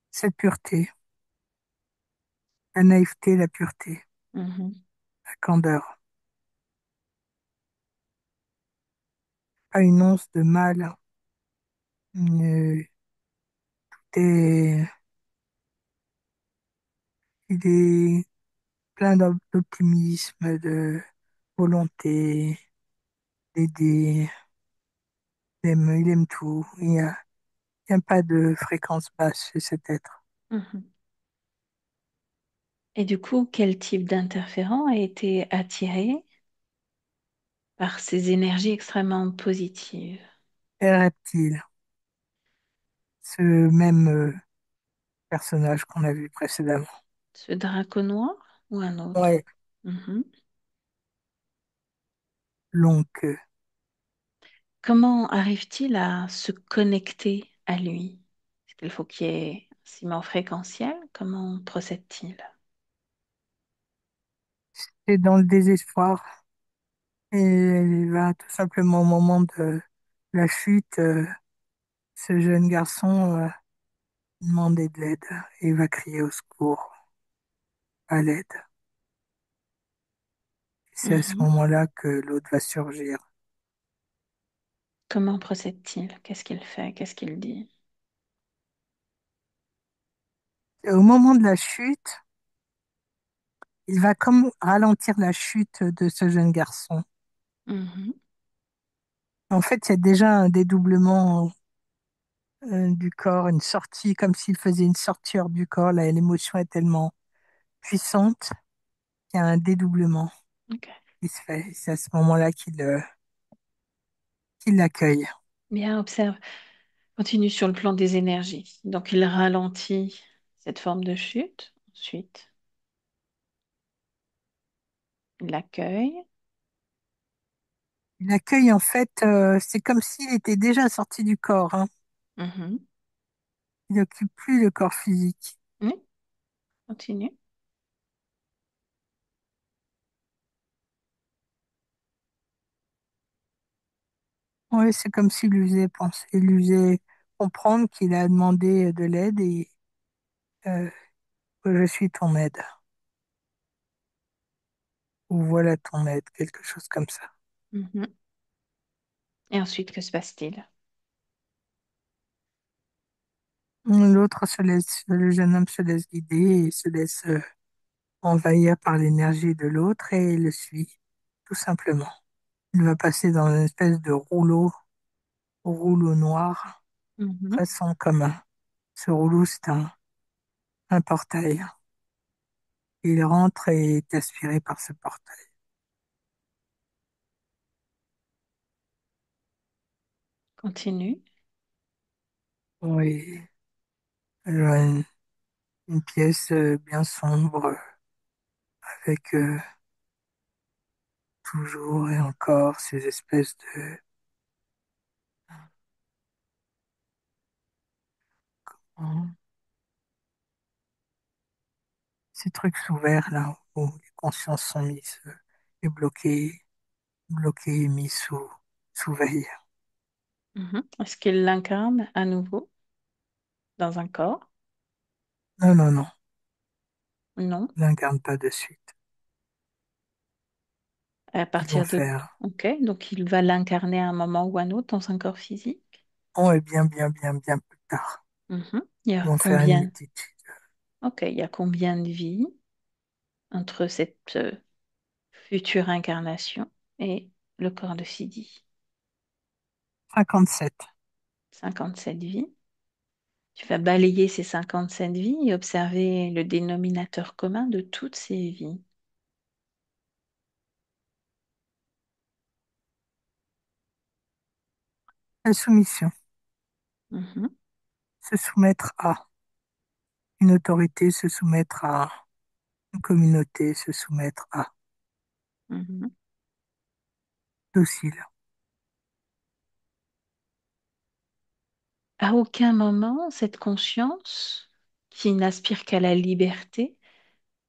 Speaker 3: Cette pureté, la naïveté, la pureté,
Speaker 1: Mhm.
Speaker 3: la candeur. Pas une once de mal. Euh, et il est plein d'optimisme, de volonté, d'aider. Il aime tout. Il y a pas de fréquence basse chez cet être.
Speaker 1: Mhm. Et du coup, quel type d'interférent a été attiré par ces énergies extrêmement positives?
Speaker 3: Et reptile, ce même personnage qu'on a vu précédemment.
Speaker 1: Ce dragon noir ou un autre?
Speaker 3: Ouais,
Speaker 1: Mhm.
Speaker 3: longue queue.
Speaker 1: Comment arrive-t-il à se connecter à lui? Est-ce qu'il faut qu'il y ait un ciment fréquentiel? Comment procède-t-il?
Speaker 3: Et dans le désespoir. Et il va tout simplement au moment de la chute, ce jeune garçon demander de l'aide et il va crier au secours, à l'aide. Et c'est à ce
Speaker 1: Mhm.
Speaker 3: moment-là que l'autre va surgir.
Speaker 1: Comment procède-t-il? Qu'est-ce qu'il fait? Qu'est-ce qu'il dit?
Speaker 3: Et au moment de la chute, il va comme ralentir la chute de ce jeune garçon.
Speaker 1: Mhm.
Speaker 3: En fait, il y a déjà un dédoublement du corps, une sortie, comme s'il faisait une sortie hors du corps. Là, l'émotion est tellement puissante qu'il y a un dédoublement
Speaker 1: Ok.
Speaker 3: qui se fait. Et c'est à ce moment-là qu'il l'accueille.
Speaker 1: Bien, observe. Continue sur le plan des énergies. Donc, il ralentit cette forme de chute. Ensuite, il l'accueille.
Speaker 3: Il l'accueille, en fait, c'est comme s'il était déjà sorti du corps, hein.
Speaker 1: Mhm.
Speaker 3: Il n'occupe plus le corps physique.
Speaker 1: Oui, continue.
Speaker 3: Oui, c'est comme s'il lui faisait penser, il lui faisait comprendre qu'il a demandé de l'aide et euh, que je suis ton aide. Ou voilà ton aide, quelque chose comme ça.
Speaker 1: Mhm. Et ensuite, que se passe-t-il?
Speaker 3: L'autre se laisse, le jeune homme se laisse guider et se laisse envahir par l'énergie de l'autre et le suit, tout simplement. Il va passer dans une espèce de rouleau noir,
Speaker 1: Mhm.
Speaker 3: façon commun. Ce rouleau, c'est un portail. Il rentre et est aspiré par ce portail.
Speaker 1: Continue.
Speaker 3: Oui, alors, une pièce bien sombre avec toujours et encore ces espèces de hein, ces trucs sous verre là où les consciences sont mises et bloquées et mises sous veille.
Speaker 1: Mhm. Est-ce qu'il l'incarne à nouveau dans un corps?
Speaker 3: Non, non, non,
Speaker 1: Non.
Speaker 3: n'incarne pas de suite.
Speaker 1: À
Speaker 3: qu'ils vont
Speaker 1: partir de...
Speaker 3: faire.
Speaker 1: Ok, donc il va l'incarner à un moment ou à un autre dans un corps physique.
Speaker 3: Oh, et bien, bien, bien, bien plus tard.
Speaker 1: Mhm. Il y
Speaker 3: Ils
Speaker 1: a
Speaker 3: vont faire une
Speaker 1: combien?
Speaker 3: multitude.
Speaker 1: Ok, il y a combien de vies entre cette future incarnation et le corps de Sidi?
Speaker 3: 57.
Speaker 1: 57 vies. Tu vas balayer ces 57 vies et observer le dénominateur commun de toutes ces vies.
Speaker 3: La soumission.
Speaker 1: Mhm,
Speaker 3: Se soumettre à une autorité, se soumettre à une communauté, se soumettre à
Speaker 1: mhm.
Speaker 3: docile.
Speaker 1: À aucun moment, cette conscience, qui n'aspire qu'à la liberté,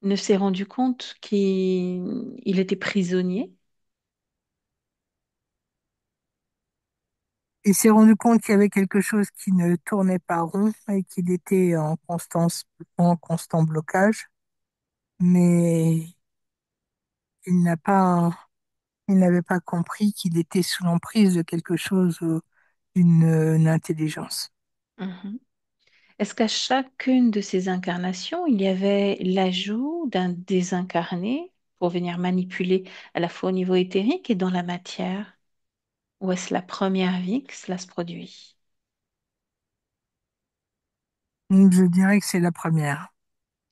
Speaker 1: ne s'est rendu compte qu'il était prisonnier.
Speaker 3: Il s'est rendu compte qu'il y avait quelque chose qui ne tournait pas rond et qu'il était en constant blocage, mais il n'a pas, il n'avait pas compris qu'il était sous l'emprise de quelque chose, une intelligence.
Speaker 1: Mhm. Est-ce qu'à chacune de ces incarnations, il y avait l'ajout d'un désincarné pour venir manipuler à la fois au niveau éthérique et dans la matière? Ou est-ce la première vie que cela se produit?
Speaker 3: Je dirais que c'est la première.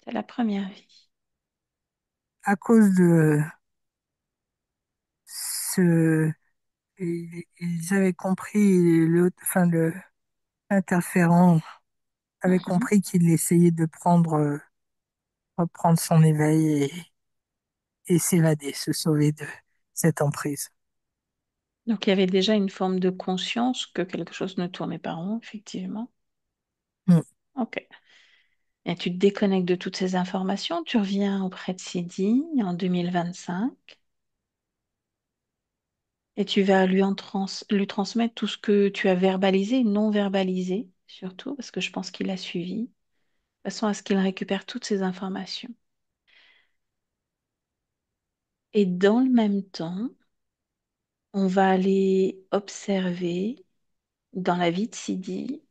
Speaker 1: C'est la première vie.
Speaker 3: À cause de ce, ils avaient compris, enfin, l'interférent avait
Speaker 1: Mhm.
Speaker 3: compris qu'il essayait de reprendre son éveil et s'évader, se sauver de cette emprise.
Speaker 1: Donc il y avait déjà une forme de conscience que quelque chose ne tournait pas rond, effectivement.
Speaker 3: Mm.
Speaker 1: Ok. Et tu te déconnectes de toutes ces informations, tu reviens auprès de Sidi en 2025 et tu vas lui transmettre tout ce que tu as verbalisé et non verbalisé, surtout, parce que je pense qu'il a suivi, de façon à ce qu'il récupère toutes ces informations. Et dans le même temps, on va aller observer dans la vie de Sidi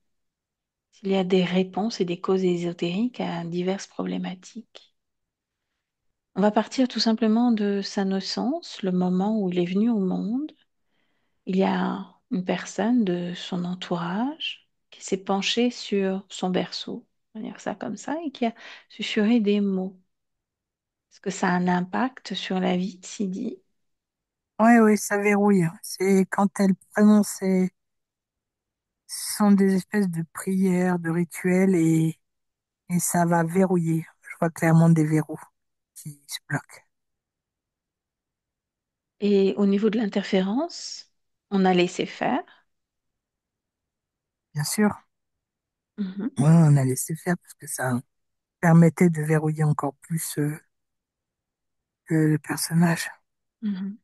Speaker 1: s'il y a des réponses et des causes ésotériques à diverses problématiques. On va partir tout simplement de sa naissance, le moment où il est venu au monde. Il y a une personne de son entourage qui s'est penchée sur son berceau, on va dire ça comme ça, et qui a susurré des mots. Est-ce que ça a un impact sur la vie de Sidi?
Speaker 3: Oui, oui, ça verrouille. C'est quand elle prononce ce sont des espèces de prières, de rituels et ça va verrouiller. Je vois clairement des verrous qui se bloquent.
Speaker 1: Et au niveau de l'interférence, on a laissé faire.
Speaker 3: Bien sûr,
Speaker 1: Mhm,
Speaker 3: ouais, on a laissé faire parce que ça permettait de verrouiller encore plus le personnage.
Speaker 1: mhm.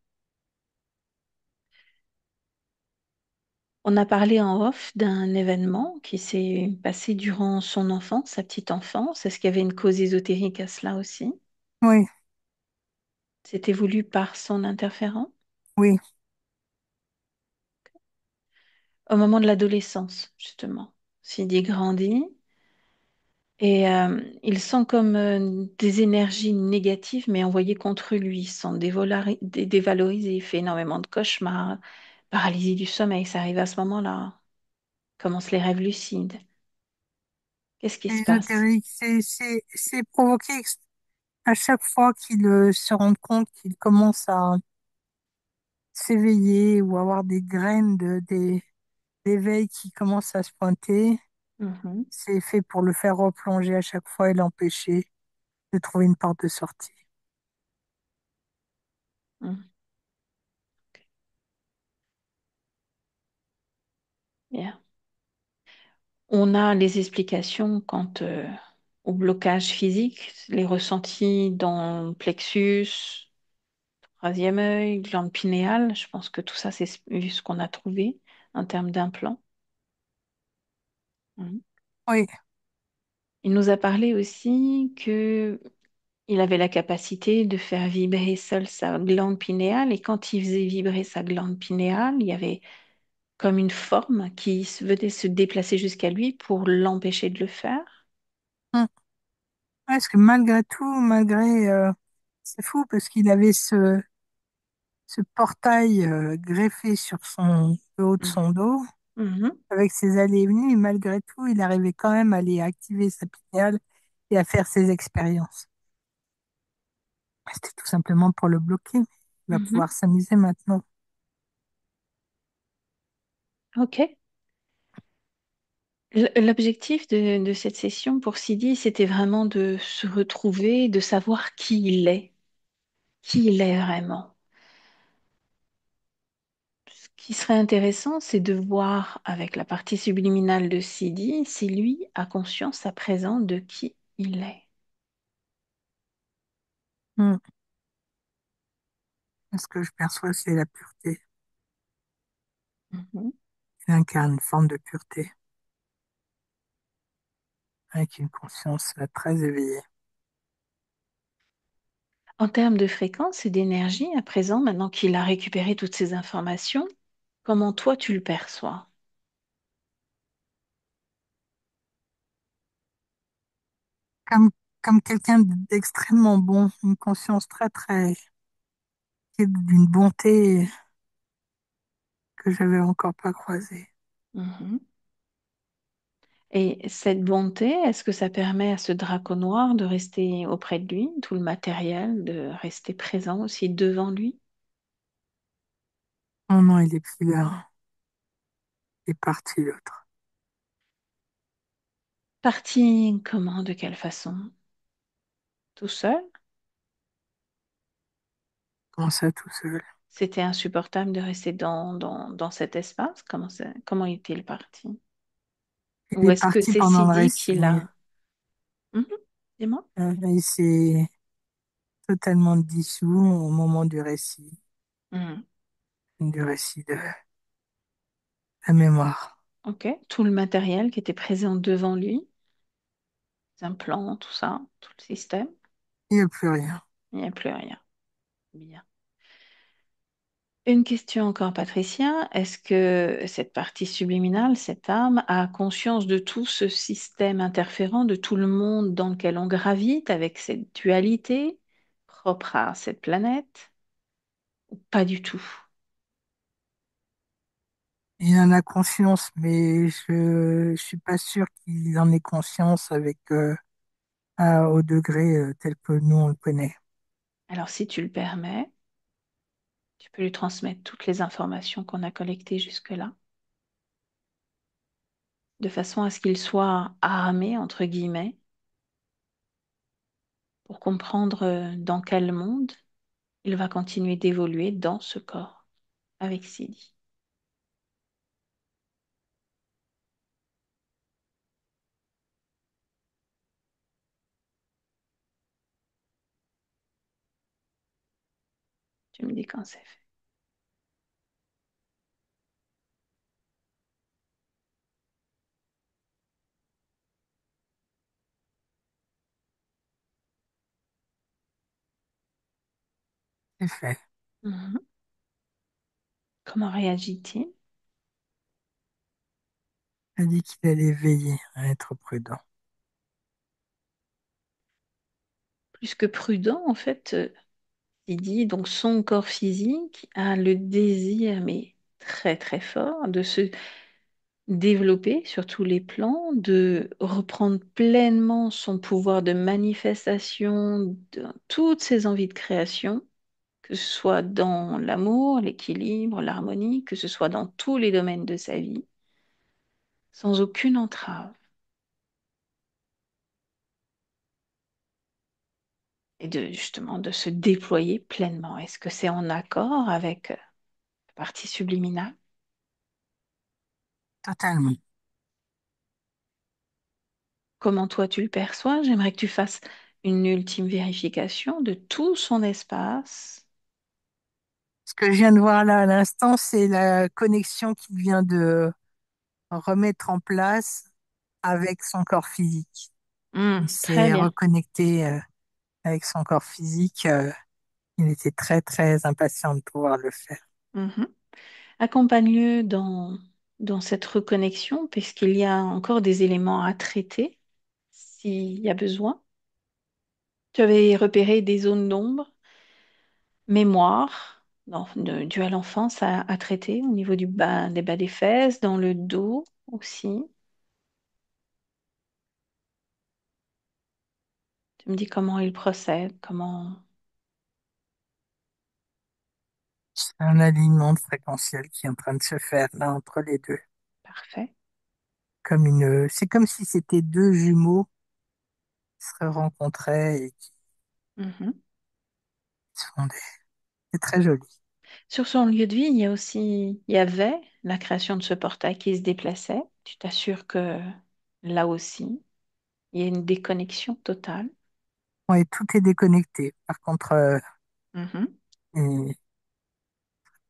Speaker 1: On a parlé en off d'un événement qui s'est passé durant son enfance, sa petite enfance. Est-ce qu'il y avait une cause ésotérique à cela aussi?
Speaker 3: Oui,
Speaker 1: C'était voulu par son interférent?
Speaker 3: oui.
Speaker 1: Au moment de l'adolescence, justement. Sidi grandit et il sent comme des énergies négatives, mais envoyées contre lui. Il se sent dévalorisé, il fait énormément de cauchemars, paralysie du sommeil, ça arrive à ce moment-là. Commencent les rêves lucides. Qu'est-ce qui se passe?
Speaker 3: Ésotérique, c'est provoqué à chaque fois qu'il se rend compte qu'il commence à s'éveiller ou avoir des graines d'éveil qui commencent à se pointer.
Speaker 1: Mhm,
Speaker 3: C'est fait pour le faire replonger à chaque fois et l'empêcher de trouver une porte de sortie.
Speaker 1: mhm. Bien. On a les explications quant au blocage physique, les ressentis dans le plexus, troisième œil, glande pinéale. Je pense que tout ça, c'est ce qu'on a trouvé en termes d'implants. Mhm.
Speaker 3: Oui,
Speaker 1: Il nous a parlé aussi que Il avait la capacité de faire vibrer seul sa glande pinéale et quand il faisait vibrer sa glande pinéale, il y avait comme une forme qui venait se déplacer jusqu'à lui pour l'empêcher de le faire.
Speaker 3: Hmm. Parce que malgré tout, c'est fou parce qu'il avait ce portail greffé sur le haut de
Speaker 1: Mhm.
Speaker 3: son dos,
Speaker 1: Mhm.
Speaker 3: avec ses allées et venues, et malgré tout, il arrivait quand même à aller activer sa pinéale et à faire ses expériences. C'était tout simplement pour le bloquer. Il va
Speaker 1: Mhm.
Speaker 3: pouvoir s'amuser maintenant.
Speaker 1: Ok. L'objectif de cette session pour Sidi, c'était vraiment de se retrouver, de savoir qui il est vraiment. Ce qui serait intéressant, c'est de voir avec la partie subliminale de Sidi si lui a conscience à présent de qui il est.
Speaker 3: Hmm. Ce que je perçois, c'est la pureté.
Speaker 1: Mhm.
Speaker 3: Il incarne une forme de pureté, avec une conscience très éveillée.
Speaker 1: En termes de fréquence et d'énergie, à présent, maintenant qu'il a récupéré toutes ces informations, comment toi tu le perçois?
Speaker 3: Comme, comme quelqu'un d'extrêmement bon, une conscience d'une bonté que j'avais encore pas croisée.
Speaker 1: Mhm. Et cette bonté, est-ce que ça permet à ce dragon noir de rester auprès de lui, tout le matériel, de rester présent aussi devant lui?
Speaker 3: Oh non, il est plus là. Il est parti l'autre.
Speaker 1: Parti comment, de quelle façon? Tout seul?
Speaker 3: Comment ça tout seul?
Speaker 1: C'était insupportable de rester dans cet espace? Comment est-il parti?
Speaker 3: Il
Speaker 1: Ou
Speaker 3: est
Speaker 1: est-ce que
Speaker 3: parti
Speaker 1: c'est
Speaker 3: pendant le
Speaker 1: Sidi
Speaker 3: récit.
Speaker 1: qui l'a... Mhm. Dis-moi.
Speaker 3: Il s'est totalement dissous au moment
Speaker 1: Mhm.
Speaker 3: du récit de la mémoire.
Speaker 1: Ok. Tout le matériel qui était présent devant lui, les implants, tout ça, tout le système,
Speaker 3: Il n'y a plus rien.
Speaker 1: il n'y a plus rien. Bien. Une question encore, Patricia. Est-ce que cette partie subliminale, cette âme, a conscience de tout ce système interférent, de tout le monde dans lequel on gravite, avec cette dualité propre à cette planète? Ou pas du tout?
Speaker 3: Il en a conscience, mais je suis pas sûr qu'il en ait conscience au degré tel que nous on le connaît.
Speaker 1: Alors, si tu le permets, tu peux lui transmettre toutes les informations qu'on a collectées jusque-là, de façon à ce qu'il soit armé, entre guillemets, pour comprendre dans quel monde il va continuer d'évoluer dans ce corps avec Sidi. Tu me dis quand c'est fait.
Speaker 3: C'est fait.
Speaker 1: Mhm. Comment réagit-il?
Speaker 3: Il a dit qu'il allait veiller à être prudent.
Speaker 1: Plus que prudent, en fait, il dit donc son corps physique a le désir, mais très très fort, de se développer sur tous les plans, de reprendre pleinement son pouvoir de manifestation, de toutes ses envies de création, que ce soit dans l'amour, l'équilibre, l'harmonie, que ce soit dans tous les domaines de sa vie, sans aucune entrave. Et de justement de se déployer pleinement. Est-ce que c'est en accord avec la partie subliminale?
Speaker 3: Totalement.
Speaker 1: Comment toi tu le perçois? J'aimerais que tu fasses une ultime vérification de tout son espace.
Speaker 3: Ce que je viens de voir là à l'instant, c'est la connexion qu'il vient de remettre en place avec son corps physique. Il
Speaker 1: Très
Speaker 3: s'est
Speaker 1: bien.
Speaker 3: reconnecté avec son corps physique, il était très, très impatient de pouvoir le faire.
Speaker 1: Mhm. Accompagne-le dans cette reconnexion, puisqu'il y a encore des éléments à traiter s'il y a besoin. Tu avais repéré des zones d'ombre, mémoire, non, dû à l'enfance à traiter au niveau du bas, des bas des fesses, dans le dos aussi. Tu me dis comment il procède, comment...
Speaker 3: C'est un alignement fréquentiel qui est en train de se faire là entre les deux.
Speaker 1: Parfait.
Speaker 3: C'est comme si c'était deux jumeaux qui se rencontraient et qui
Speaker 1: Mhm.
Speaker 3: se fondaient. C'est très joli.
Speaker 1: Sur son lieu de vie, il y avait la création de ce portail qui se déplaçait. Tu t'assures que là aussi, il y a une déconnexion totale.
Speaker 3: Ouais, tout est déconnecté. Par contre,
Speaker 1: Mhm.
Speaker 3: il est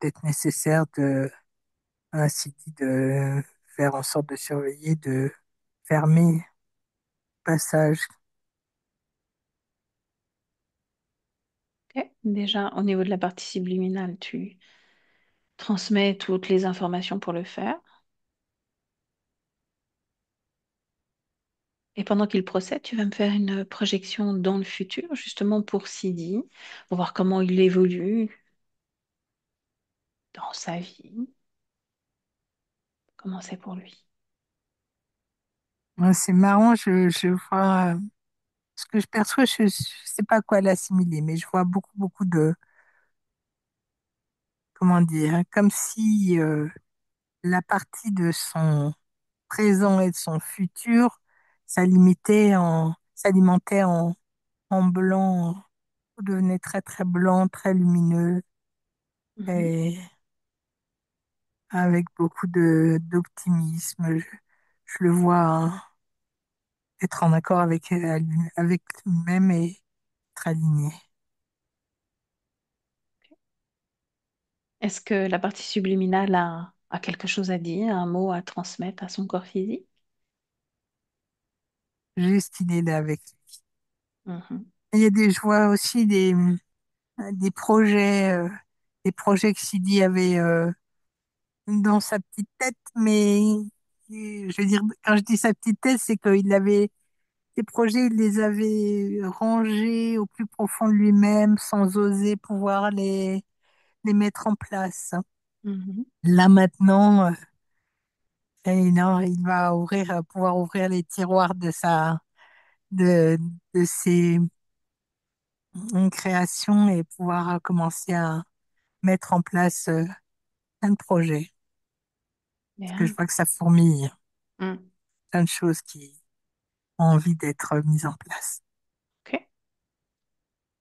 Speaker 3: peut-être nécessaire ainsi dit, de faire en sorte de surveiller, de fermer le passage.
Speaker 1: Ok. Déjà, au niveau de la partie subliminale, tu transmets toutes les informations pour le faire. Et pendant qu'il procède, tu vas me faire une projection dans le futur, justement pour Sidi, pour voir comment il évolue dans sa vie, comment c'est pour lui.
Speaker 3: Ouais, c'est marrant, je vois ce que je perçois, je ne sais pas quoi l'assimiler, mais je vois beaucoup, beaucoup comment dire, hein, comme si la partie de son présent et de son futur s'alimentait en blanc, devenait très, très blanc, très lumineux,
Speaker 1: Mhm.
Speaker 3: et avec beaucoup d'optimisme. Je le vois hein, être en accord avec lui-même et être aligné.
Speaker 1: Est-ce que la partie subliminale a quelque chose à dire, un mot à transmettre à son corps physique?
Speaker 3: Juste, il est là avec lui.
Speaker 1: Mhm.
Speaker 3: Il y a je vois aussi des projets que Sidi avait dans sa petite tête, mais je veux dire, quand je dis sa petite tête, c'est qu'il avait ces projets, il les avait rangés au plus profond de lui-même sans oser pouvoir les mettre en place.
Speaker 1: Mhm.
Speaker 3: Là maintenant, et non, il va pouvoir ouvrir les tiroirs de, de ses créations et pouvoir commencer à mettre en place plein de projets. Parce que je
Speaker 1: Bien.
Speaker 3: vois que ça fourmille,
Speaker 1: Mm.
Speaker 3: plein de choses qui ont envie d'être mises en place.
Speaker 1: Ok,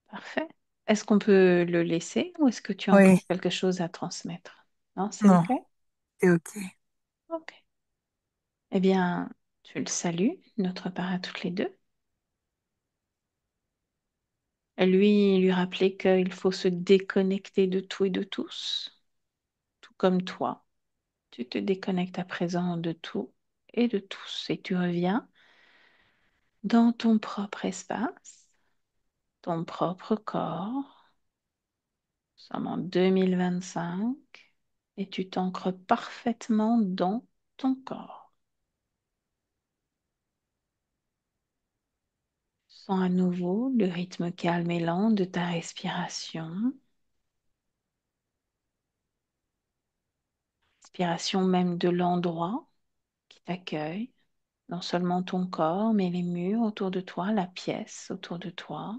Speaker 1: parfait. Est-ce qu'on peut le laisser ou est-ce que tu as encore
Speaker 3: Oui,
Speaker 1: quelque chose à transmettre? Non, c'est
Speaker 3: non,
Speaker 1: OK?
Speaker 3: c'est OK.
Speaker 1: OK. Eh bien, tu le salues, notre part à toutes les deux. Et lui rappeler qu'il faut se déconnecter de tout et de tous, tout comme toi. Tu te déconnectes à présent de tout et de tous et tu reviens dans ton propre espace, ton propre corps. Nous sommes en 2025 et tu t'ancres parfaitement dans ton corps. Sens à nouveau le rythme calme et lent de ta respiration. Respiration même de l'endroit qui t'accueille. Non seulement ton corps, mais les murs autour de toi, la pièce autour de toi.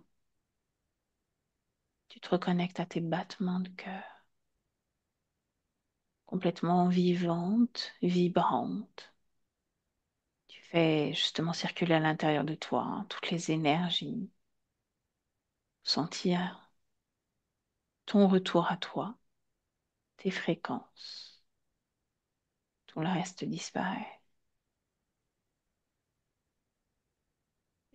Speaker 1: Tu te reconnectes à tes battements de cœur, complètement vivante, vibrante. Tu fais justement circuler à l'intérieur de toi hein, toutes les énergies, sentir ton retour à toi, tes fréquences. Tout le reste disparaît.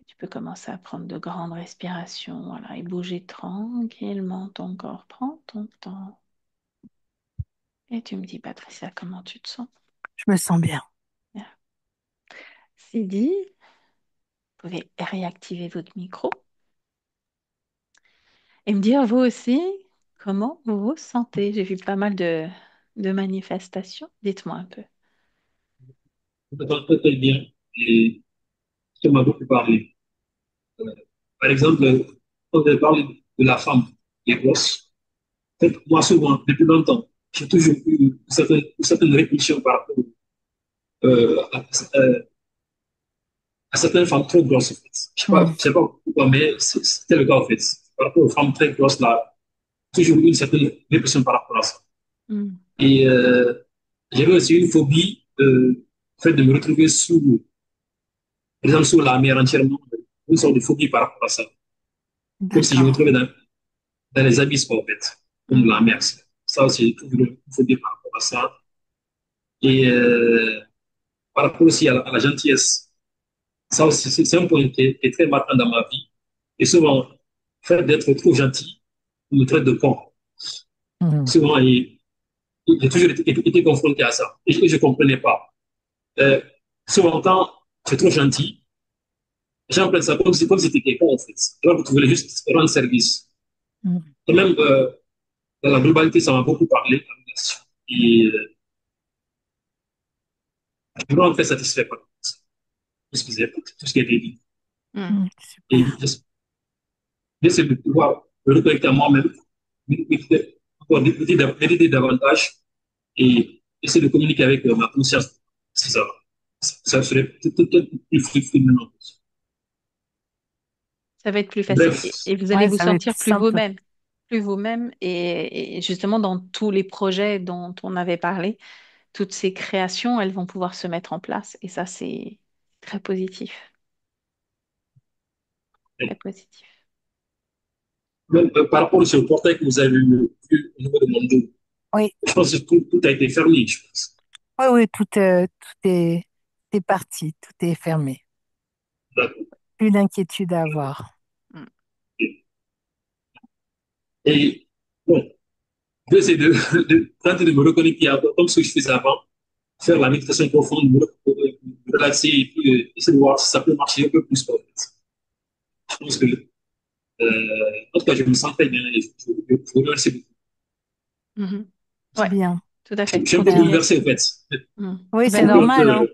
Speaker 1: Tu peux commencer à prendre de grandes respirations, voilà, et bouger tranquillement ton corps. Prends ton temps. Et tu me dis, Patricia, comment tu te sens?
Speaker 3: Je me sens bien.
Speaker 1: Bien. C'est dit, vous pouvez réactiver votre micro. Et me dire, vous aussi, comment vous vous sentez? J'ai vu pas mal de manifestations. Dites-moi un peu.
Speaker 2: Je m'entends très, très bien et ça m'a beaucoup parlé. Euh, Par exemple, quand on parle de la femme qui est grosse, en fait, moi, souvent, depuis longtemps, j'ai toujours eu certaines répulsions par rapport à certaines femmes trop grosses, en fait.
Speaker 3: Mm.
Speaker 2: Je sais pas pourquoi, mais c'était le cas, en fait. Par rapport aux femmes très grosses, là, j'ai toujours eu une certaine répulsion par rapport à ça.
Speaker 1: Hmm.
Speaker 2: Et j'avais aussi une phobie, fait de me retrouver sous, par exemple, sous la mer entièrement, une sorte de phobie par rapport à ça. Comme si je me
Speaker 3: D'accord.
Speaker 2: trouvais dans les abysses, quoi, en fait, comme la
Speaker 1: Mhm.
Speaker 2: mer. Ça aussi, j'ai toujours une phobie par rapport à ça. Et par rapport aussi à la gentillesse, ça aussi, c'est un point qui est très marquant dans ma vie. Et souvent, le fait d'être trop gentil, on me traite de con.
Speaker 3: Mm.
Speaker 2: Souvent, j'ai toujours été confronté à ça. Et je ne comprenais pas. Euh, Souvent, quand tu es trop gentil, les gens prennent ça comme si tu étais con, en fait. Alors que tu voulais juste rendre service.
Speaker 3: Mm.
Speaker 2: Et même dans la globalité, ça m'a beaucoup parlé. Et je suis vraiment très satisfait par tout ce qui a été dit.
Speaker 1: Hmm.
Speaker 3: Mm.
Speaker 2: Et
Speaker 3: Super.
Speaker 2: j'essaie de pouvoir me reconnecter à moi-même, pouvoir méditer davantage et essayer de communiquer avec ma conscience. C'est ça. Ça serait peut-être plus fructueux maintenant.
Speaker 1: Ça va être plus facile. Et
Speaker 2: Bref,
Speaker 1: vous allez
Speaker 3: Ouais,
Speaker 1: vous
Speaker 3: ça va être
Speaker 1: sentir
Speaker 3: plus simple.
Speaker 1: plus vous-même. Et justement, dans tous les projets dont on avait parlé, toutes ces créations, elles vont pouvoir se mettre en place. Et ça, c'est très positif. Très positif.
Speaker 2: même par rapport au portail que vous avez vu au niveau de mon dos,
Speaker 3: Oui,
Speaker 2: je pense que tout a été fermé, je pense.
Speaker 3: oui, oui, est parti, tout est fermé.
Speaker 2: D'accord.
Speaker 3: Plus d'inquiétude à avoir.
Speaker 1: Hmm.
Speaker 2: Et bon, je vais essayer de tenter de me reconnecter comme ce que je faisais avant, faire la méditation profonde, me relaxer et puis essayer de voir si ça peut marcher un peu plus. En fait. Je pense que, en tout cas, je me sens très bien et je vous remercie beaucoup.
Speaker 1: Mhm.
Speaker 3: C'est
Speaker 1: Ouais,
Speaker 3: bien,
Speaker 1: tout à
Speaker 2: Je
Speaker 1: fait.
Speaker 2: suis un peu
Speaker 3: bien.
Speaker 2: bouleversé, en fait.
Speaker 1: Hmm.
Speaker 3: Oui, c'est
Speaker 1: Ben,
Speaker 2: Beaucoup un
Speaker 3: normal,
Speaker 2: peu.
Speaker 3: hein.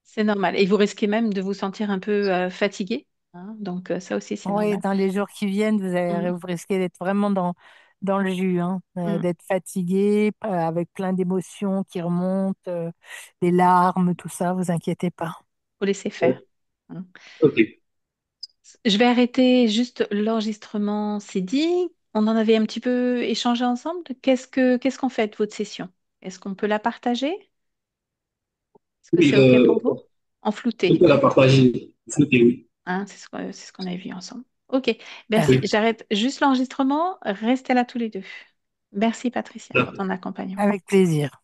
Speaker 1: c'est normal. Et vous risquez même de vous sentir un peu fatigué, hein. Donc, ça aussi, c'est
Speaker 3: Oui,
Speaker 1: normal.
Speaker 3: dans les jours qui viennent,
Speaker 1: Hmm.
Speaker 3: vous risquez d'être vraiment dans le jus, hein,
Speaker 1: Hmm.
Speaker 3: d'être fatigué, avec plein d'émotions qui remontent, des larmes, tout ça, vous inquiétez pas.
Speaker 1: Faut laisser faire. Hmm.
Speaker 2: Ok.
Speaker 1: Je vais arrêter juste l'enregistrement, c'est dit. On en avait un petit peu échangé ensemble. Qu'est-ce qu'on fait de votre session? Est-ce qu'on peut la partager? Est-ce que
Speaker 2: Oui,
Speaker 1: c'est OK pour vous? En
Speaker 2: on
Speaker 1: flouté,
Speaker 2: peut la partager. Oui.
Speaker 1: hein, c'est ce qu'on a vu ensemble. OK, merci.
Speaker 3: Super.
Speaker 2: Oui.
Speaker 1: J'arrête juste l'enregistrement. Restez là tous les deux. Merci Patricia pour ton accompagnement.
Speaker 3: Avec plaisir.